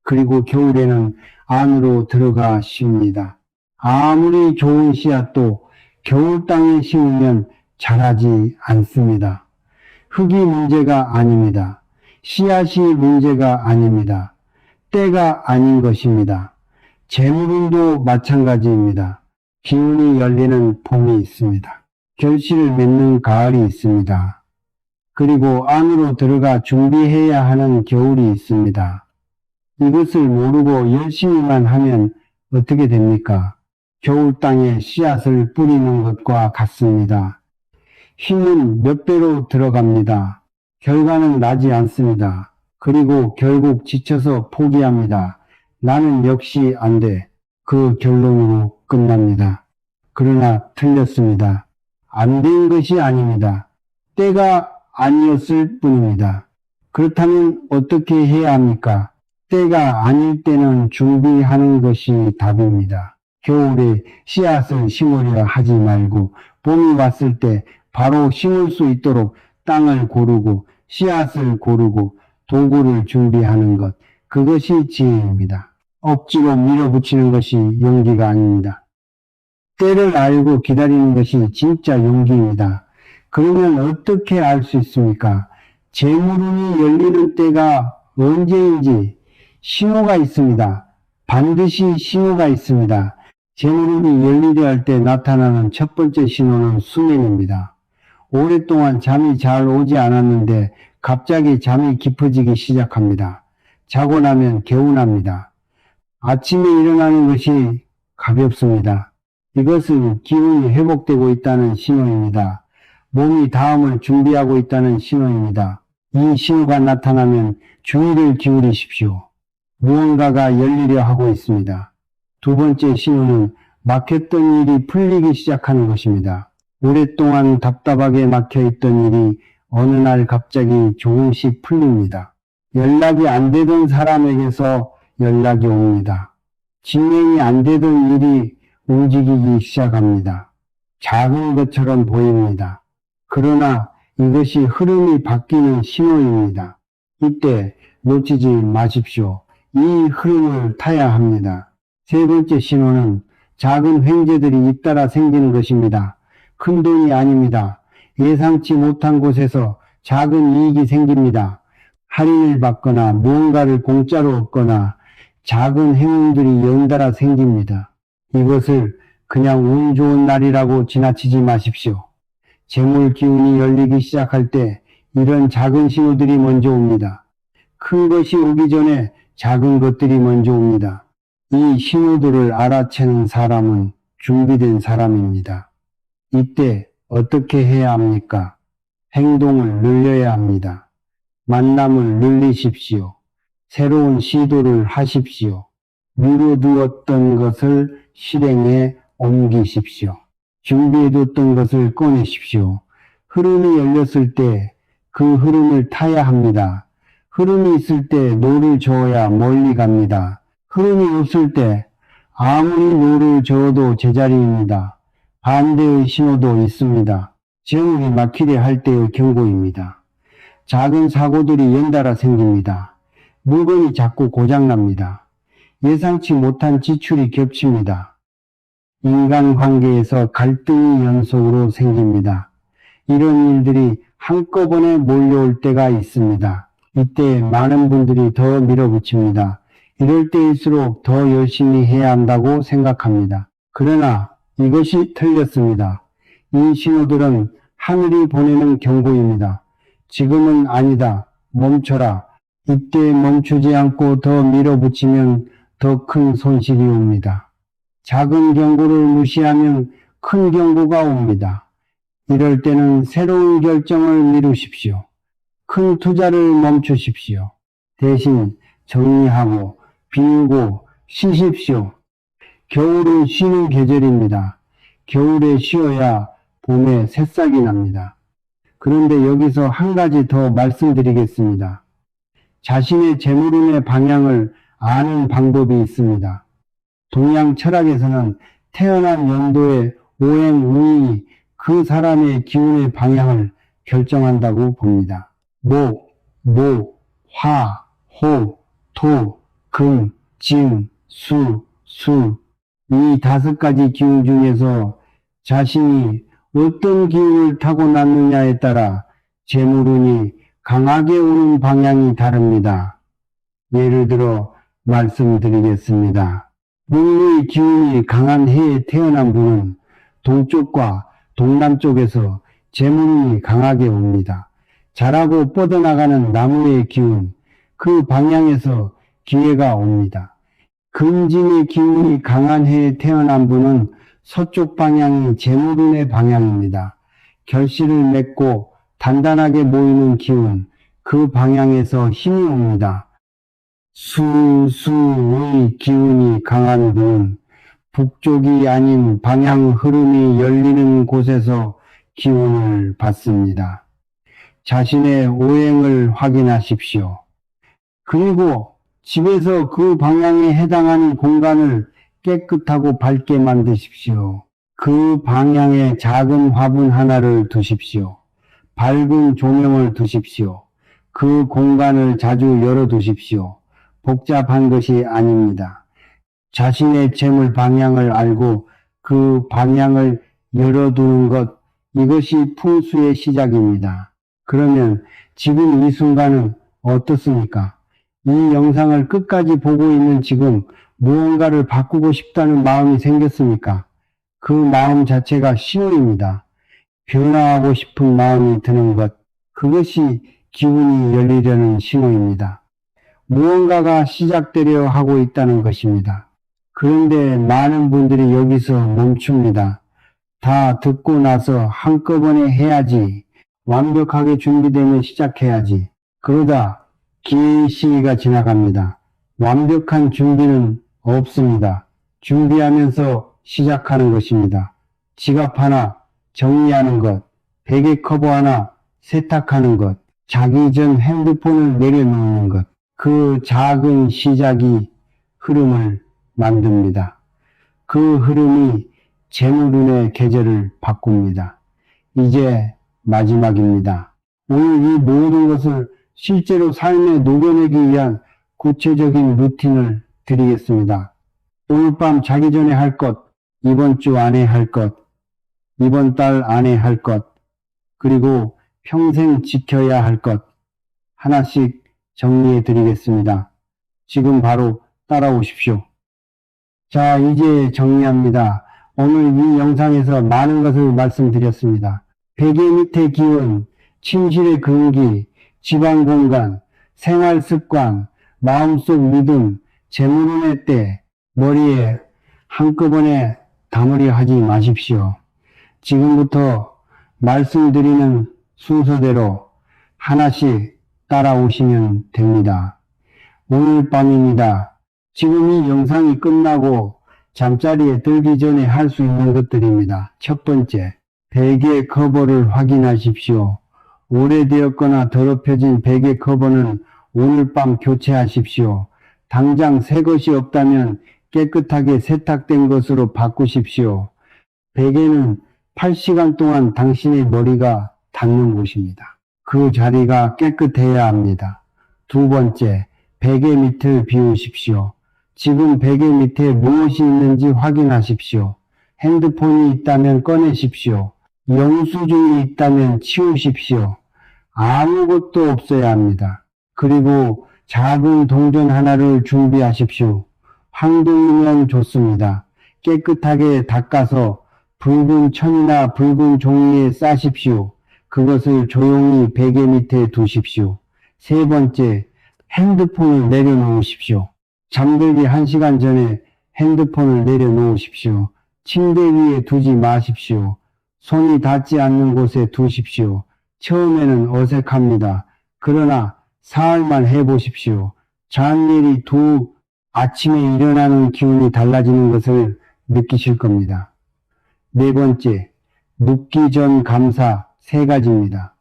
그리고 겨울에는 안으로 들어가 쉽니다. 아무리 좋은 씨앗도 겨울 땅에 심으면 자라지 않습니다. 흙이 문제가 아닙니다. 씨앗이 문제가 아닙니다. 때가 아닌 것입니다. 재물운도 마찬가지입니다. 기운이 열리는 봄이 있습니다. 결실을 맺는 가을이 있습니다. 그리고 안으로 들어가 준비해야 하는 겨울이 있습니다. 이것을 모르고 열심히만 하면 어떻게 됩니까? 겨울 땅에 씨앗을 뿌리는 것과 같습니다. 힘은 몇 배로 들어갑니다. 결과는 나지 않습니다. 그리고 결국 지쳐서 포기합니다. 나는 역시 안 돼. 그 결론으로 끝납니다. 그러나 틀렸습니다. 안 된 것이 아닙니다. 때가 아니었을 뿐입니다. 그렇다면 어떻게 해야 합니까? 때가 아닐 때는 준비하는 것이 답입니다. 겨울에 씨앗을 심으려 하지 말고 봄이 왔을 때 바로 심을 수 있도록 땅을 고르고 씨앗을 고르고 도구를 준비하는 것, 그것이 지혜입니다. 억지로 밀어붙이는 것이 용기가 아닙니다. 때를 알고 기다리는 것이 진짜 용기입니다. 그러면 어떻게 알 수 있습니까? 재물운이 열리는 때가 언제인지 신호가 있습니다. 반드시 신호가 있습니다. 재물운이 열리려 할 때 나타나는 첫 번째 신호는 수면입니다. 오랫동안 잠이 잘 오지 않았는데 갑자기 잠이 깊어지기 시작합니다. 자고 나면 개운합니다. 아침에 일어나는 것이 가볍습니다. 이것은 기운이 회복되고 있다는 신호입니다. 몸이 다음을 준비하고 있다는 신호입니다. 이 신호가 나타나면 주의를 기울이십시오. 무언가가 열리려 하고 있습니다. 두 번째 신호는 막혔던 일이 풀리기 시작하는 것입니다. 오랫동안 답답하게 막혀있던 일이 어느 날 갑자기 조금씩 풀립니다. 연락이 안 되던 사람에게서 연락이 옵니다. 진행이 안 되던 일이 움직이기 시작합니다. 작은 것처럼 보입니다. 그러나 이것이 흐름이 바뀌는 신호입니다. 이때 놓치지 마십시오. 이 흐름을 타야 합니다. 세 번째 신호는 작은 횡재들이 잇따라 생기는 것입니다. 큰 돈이 아닙니다. 예상치 못한 곳에서 작은 이익이 생깁니다. 할인을 받거나 무언가를 공짜로 얻거나 작은 행운들이 연달아 생깁니다. 이것을 그냥 운 좋은 날이라고 지나치지 마십시오. 재물 기운이 열리기 시작할 때 이런 작은 신호들이 먼저 옵니다. 큰 것이 오기 전에 작은 것들이 먼저 옵니다. 이 신호들을 알아채는 사람은 준비된 사람입니다. 이때 어떻게 해야 합니까? 행동을 늘려야 합니다. 만남을 늘리십시오. 새로운 시도를 하십시오. 미뤄두었던 것을 실행에 옮기십시오. 준비해뒀던 것을 꺼내십시오. 흐름이 열렸을 때 그 흐름을 타야 합니다. 흐름이 있을 때 노를 저어야 멀리 갑니다. 흐름이 없을 때 아무리 노를 저어도 제자리입니다. 반대의 신호도 있습니다. 재물이 막히려 할 때의 경고입니다. 작은 사고들이 연달아 생깁니다. 물건이 자꾸 고장납니다. 예상치 못한 지출이 겹칩니다. 인간관계에서 갈등이 연속으로 생깁니다. 이런 일들이 한꺼번에 몰려올 때가 있습니다. 이때 많은 분들이 더 밀어붙입니다. 이럴 때일수록 더 열심히 해야 한다고 생각합니다. 그러나 이것이 틀렸습니다. 이 신호들은 하늘이 보내는 경고입니다. 지금은 아니다. 멈춰라. 이때 멈추지 않고 더 밀어붙이면 더 큰 손실이 옵니다. 작은 경고를 무시하면 큰 경고가 옵니다. 이럴 때는 새로운 결정을 미루십시오. 큰 투자를 멈추십시오. 대신 정리하고 비우고 쉬십시오. 겨울은 쉬는 계절입니다. 겨울에 쉬어야 봄에 새싹이 납니다. 그런데 여기서 한 가지 더 말씀드리겠습니다. 자신의 재물운의 방향을 아는 방법이 있습니다. 동양 철학에서는 태어난 연도의 오행운이 그 사람의 기운의 방향을 결정한다고 봅니다. 목, 화, 호, 토, 금, 진, 수, 이 5가지 기운 중에서 자신이 어떤 기운을 타고났느냐에 따라 재물운이 강하게 오는 방향이 다릅니다. 예를 들어 말씀드리겠습니다. 목의 기운이 강한 해에 태어난 분은 동쪽과 동남쪽에서 재물운이 강하게 옵니다. 자라고 뻗어나가는 나무의 기운, 그 방향에서 기회가 옵니다. 금진의 기운이 강한 해에 태어난 분은 서쪽 방향이 재물운의 방향입니다. 결실을 맺고 단단하게 모이는 기운, 그 방향에서 힘이 옵니다. 수의 기운이 강한 분은 북쪽이 아닌 방향 흐름이 열리는 곳에서 기운을 받습니다. 자신의 오행을 확인하십시오. 그리고 집에서 그 방향에 해당하는 공간을 깨끗하고 밝게 만드십시오. 그 방향에 작은 화분 하나를 두십시오. 밝은 조명을 두십시오. 그 공간을 자주 열어두십시오. 복잡한 것이 아닙니다. 자신의 재물 방향을 알고 그 방향을 열어두는 것, 이것이 풍수의 시작입니다. 그러면 지금 이 순간은 어떻습니까? 이 영상을 끝까지 보고 있는 지금 무언가를 바꾸고 싶다는 마음이 생겼습니까? 그 마음 자체가 신호입니다. 변화하고 싶은 마음이 드는 것, 그것이 기운이 열리려는 신호입니다. 무언가가 시작되려 하고 있다는 것입니다. 그런데 많은 분들이 여기서 멈춥니다. 다 듣고 나서 한꺼번에 해야지, 완벽하게 준비되면 시작해야지. 그러다 기회의 시기가 지나갑니다. 완벽한 준비는 없습니다. 준비하면서 시작하는 것입니다. 지갑 하나 정리하는 것, 베개 커버 하나 세탁하는 것, 자기 전 핸드폰을 내려놓는 것, 그 작은 시작이 흐름을 만듭니다. 그 흐름이 재물운의 계절을 바꿉니다. 이제 마지막입니다. 오늘 이 모든 것을 실제로 삶에 녹여내기 위한 구체적인 루틴을 드리겠습니다. 오늘 밤 자기 전에 할 것, 이번 주 안에 할 것, 이번 달 안에 할 것, 그리고 평생 지켜야 할 것, 하나씩 정리해 드리겠습니다. 지금 바로 따라오십시오. 자, 이제 정리합니다. 오늘 이 영상에서 많은 것을 말씀드렸습니다. 베개 밑의 기운, 침실의 근기, 집안 공간, 생활 습관, 마음속 믿음, 재물운의 때, 머리에 한꺼번에 담으려 하지 마십시오. 지금부터 말씀드리는 순서대로 하나씩 따라오시면 됩니다. 오늘 밤입니다. 지금 이 영상이 끝나고 잠자리에 들기 전에 할 수 있는 것들입니다. 첫 번째, 베개 커버를 확인하십시오. 오래되었거나 더럽혀진 베개 커버는 오늘 밤 교체하십시오. 당장 새 것이 없다면 깨끗하게 세탁된 것으로 바꾸십시오. 베개는 8시간 동안 당신의 머리가 닿는 곳입니다. 그 자리가 깨끗해야 합니다. 두 번째, 베개 밑을 비우십시오. 지금 베개 밑에 무엇이 있는지 확인하십시오. 핸드폰이 있다면 꺼내십시오. 영수증이 있다면 치우십시오. 아무것도 없어야 합니다. 그리고 작은 동전 하나를 준비하십시오. 황금이면 좋습니다. 깨끗하게 닦아서 붉은 천이나 붉은 종이에 싸십시오. 그것을 조용히 베개 밑에 두십시오. 세 번째, 핸드폰을 내려놓으십시오. 잠들기 1시간 전에 핸드폰을 내려놓으십시오. 침대 위에 두지 마십시오. 손이 닿지 않는 곳에 두십시오. 처음에는 어색합니다. 그러나 사흘만 해보십시오. 잔일이 아침에 일어나는 기운이 달라지는 것을 느끼실 겁니다. 네 번째, 눕기 전 감사 3가지입니다.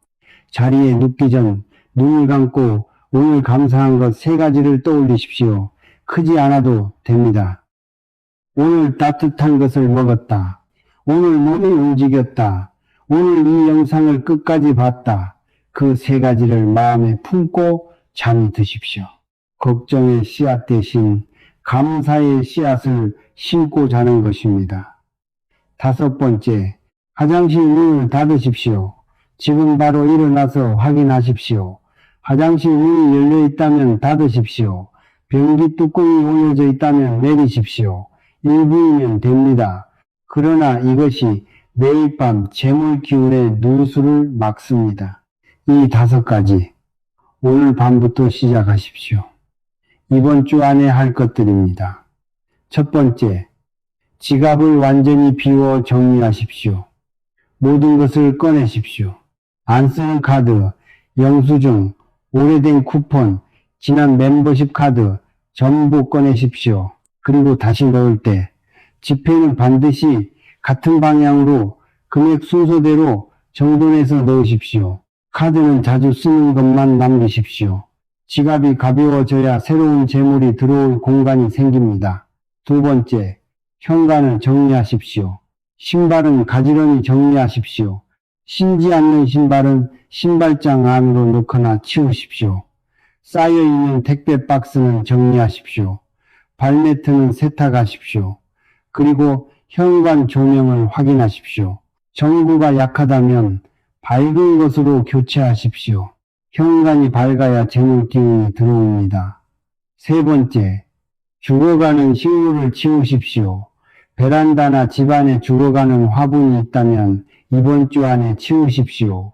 자리에 눕기 전 눈을 감고 오늘 감사한 것 3가지를 떠올리십시오. 크지 않아도 됩니다. 오늘 따뜻한 것을 먹었다. 오늘 몸이 움직였다. 오늘 이 영상을 끝까지 봤다. 그 3가지를 마음에 품고 잠이 드십시오. 걱정의 씨앗 대신 감사의 씨앗을 심고 자는 것입니다. 5번째, 화장실 문을 닫으십시오. 지금 바로 일어나서 확인하십시오. 화장실 문이 열려 있다면 닫으십시오. 변기 뚜껑이 올려져 있다면 내리십시오. 1분이면 됩니다. 그러나 이것이 매일 밤 재물 기운의 누수를 막습니다. 이 5가지 오늘 밤부터 시작하십시오. 이번 주 안에 할 것들입니다. 첫 번째, 지갑을 완전히 비워 정리하십시오. 모든 것을 꺼내십시오. 안 쓰는 카드, 영수증, 오래된 쿠폰, 지난 멤버십 카드 전부 꺼내십시오. 그리고 다시 넣을 때 지폐는 반드시 같은 방향으로 금액 순서대로 정돈해서 넣으십시오. 카드는 자주 쓰는 것만 남기십시오. 지갑이 가벼워져야 새로운 재물이 들어올 공간이 생깁니다. 두 번째, 현관을 정리하십시오. 신발은 가지런히 정리하십시오. 신지 않는 신발은 신발장 안으로 넣거나 치우십시오. 쌓여있는 택배 박스는 정리하십시오. 발매트는 세탁하십시오. 그리고 현관 조명을 확인하십시오. 전구가 약하다면 밝은 것으로 교체하십시오. 현관이 밝아야 재물 기운이 들어옵니다. 세 번째, 죽어가는 식물을 치우십시오. 베란다나 집안에 죽어가는 화분이 있다면 이번 주 안에 치우십시오.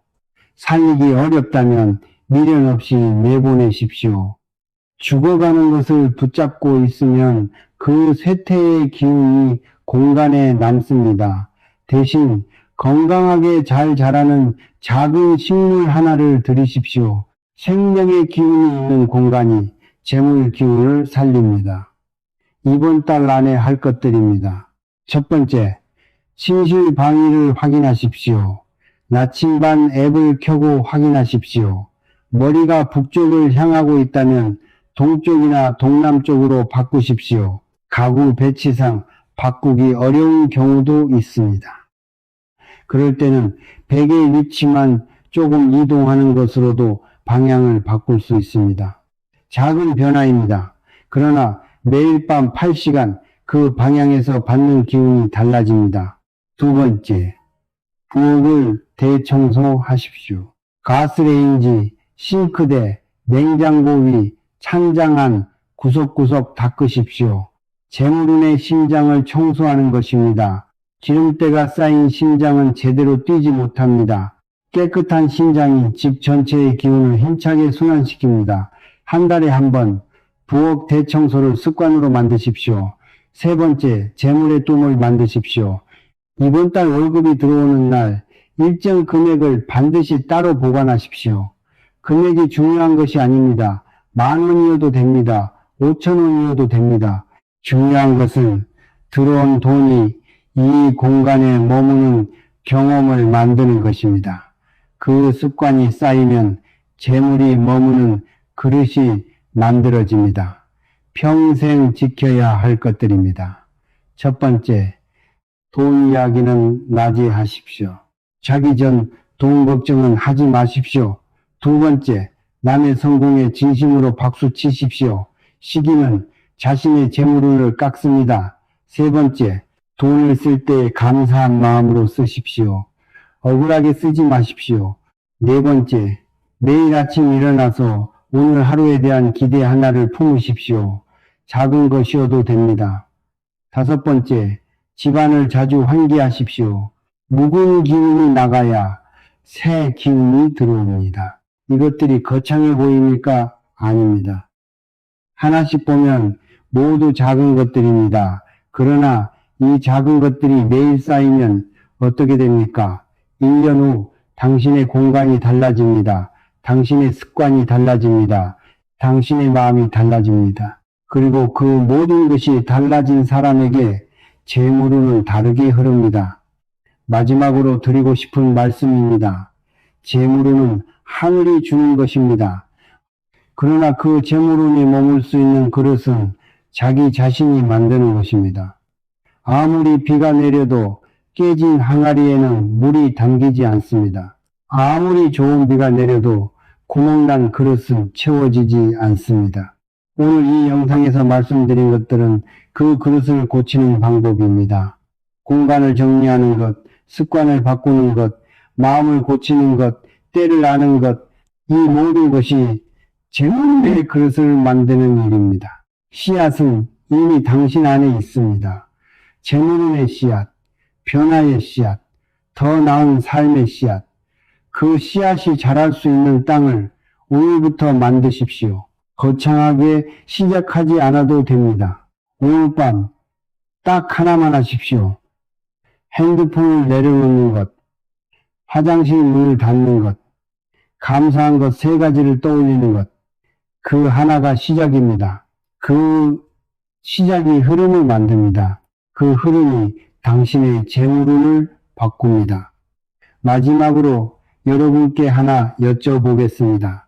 살리기 어렵다면 미련 없이 내보내십시오. 죽어가는 것을 붙잡고 있으면 그 쇠퇴의 기운이 공간에 남습니다. 대신 건강하게 잘 자라는 작은 식물 하나를 들이십시오. 생명의 기운이 있는 공간이 재물 기운을 살립니다. 이번 달 안에 할 것들입니다. 첫 번째, 침실 방위를 확인하십시오. 나침반 앱을 켜고 확인하십시오. 머리가 북쪽을 향하고 있다면 동쪽이나 동남쪽으로 바꾸십시오. 가구 배치상 바꾸기 어려운 경우도 있습니다. 그럴 때는 베개의 위치만 조금 이동하는 것으로도 방향을 바꿀 수 있습니다. 작은 변화입니다. 그러나 매일 밤 8시간 그 방향에서 받는 기운이 달라집니다. 두 번째, 부엌을 대청소하십시오. 가스레인지, 싱크대, 냉장고 위, 찬장 안 구석구석 닦으십시오. 재물운의 심장을 청소하는 것입니다. 기름때가 쌓인 심장은 제대로 뛰지 못합니다. 깨끗한 심장이 집 전체의 기운을 힘차게 순환시킵니다. 한 달에 한 번 부엌 대청소를 습관으로 만드십시오. 세 번째, 재물의 똥을 만드십시오. 이번 달 월급이 들어오는 날 일정 금액을 반드시 따로 보관하십시오. 금액이 중요한 것이 아닙니다. 10,000원이어도 됩니다. 5,000원이어도 됩니다. 중요한 것은 들어온 돈이 이 공간에 머무는 경험을 만드는 것입니다. 그 습관이 쌓이면 재물이 머무는 그릇이 만들어집니다. 평생 지켜야 할 것들입니다. 첫 번째, 돈 이야기는 나지하십시오. 자기 전 돈 걱정은 하지 마십시오. 두 번째, 남의 성공에 진심으로 박수 치십시오. 시기는 자신의 재물운을 깎습니다. 세 번째, 돈을 쓸 때 감사한 마음으로 쓰십시오. 억울하게 쓰지 마십시오. 네 번째, 매일 아침 일어나서 오늘 하루에 대한 기대 하나를 품으십시오. 작은 것이어도 됩니다. 다섯 번째, 집안을 자주 환기하십시오. 묵은 기운이 나가야 새 기운이 들어옵니다. 이것들이 거창해 보입니까? 아닙니다. 하나씩 보면 모두 작은 것들입니다. 그러나 이 작은 것들이 매일 쌓이면 어떻게 됩니까? 1년 후 당신의 공간이 달라집니다. 당신의 습관이 달라집니다. 당신의 마음이 달라집니다. 그리고 그 모든 것이 달라진 사람에게 재물운은 다르게 흐릅니다. 마지막으로 드리고 싶은 말씀입니다. 재물운은 하늘이 주는 것입니다. 그러나 그 재물운이 머물 수 있는 그릇은 자기 자신이 만드는 것입니다. 아무리 비가 내려도 깨진 항아리에는 물이 담기지 않습니다. 아무리 좋은 비가 내려도 구멍난 그릇은 채워지지 않습니다. 오늘 이 영상에서 말씀드린 것들은 그 그릇을 고치는 방법입니다. 공간을 정리하는 것, 습관을 바꾸는 것, 마음을 고치는 것, 때를 아는 것, 이 모든 것이 재물운의 그릇을 만드는 일입니다. 씨앗은 이미 당신 안에 있습니다. 재물운의 씨앗, 변화의 씨앗, 더 나은 삶의 씨앗, 그 씨앗이 자랄 수 있는 땅을 오늘부터 만드십시오. 거창하게 시작하지 않아도 됩니다. 오늘 밤 딱 하나만 하십시오. 핸드폰을 내려놓는 것, 화장실 문을 닫는 것, 감사한 것 3가지를 떠올리는 것, 그 하나가 시작입니다. 그 시작이 흐름을 만듭니다. 그 흐름이 당신의 재물운을 바꿉니다. 마지막으로 여러분께 하나 여쭤보겠습니다.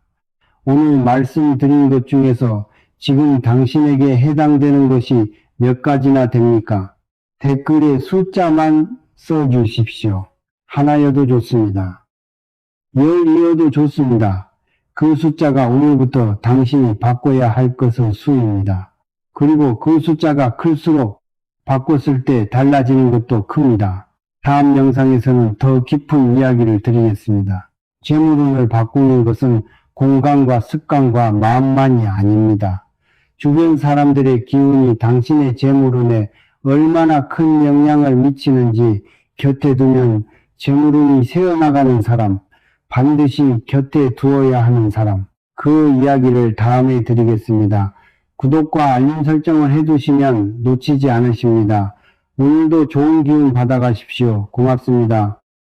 오늘 말씀드린 것 중에서 지금 당신에게 해당되는 것이 몇 가지나 됩니까? 댓글에 숫자만 써주십시오. 하나여도 좋습니다. 10이어도 좋습니다. 그 숫자가 오늘부터 당신이 바꿔야 할 것의 수입니다. 그리고 그 숫자가 클수록 바꿨을 때 달라지는 것도 큽니다. 다음 영상에서는 더 깊은 이야기를 드리겠습니다. 재물운을 바꾸는 것은 공간과 습관과 마음만이 아닙니다. 주변 사람들의 기운이 당신의 재물운에 얼마나 큰 영향을 미치는지 곁에 두면 재물운이 새어나가는 사람, 반드시 곁에 두어야 하는 사람, 그 이야기를 다음에 드리겠습니다. 구독과 알림 설정을 해두시면 놓치지 않으십니다. 오늘도 좋은 기운 받아가십시오. 고맙습니다.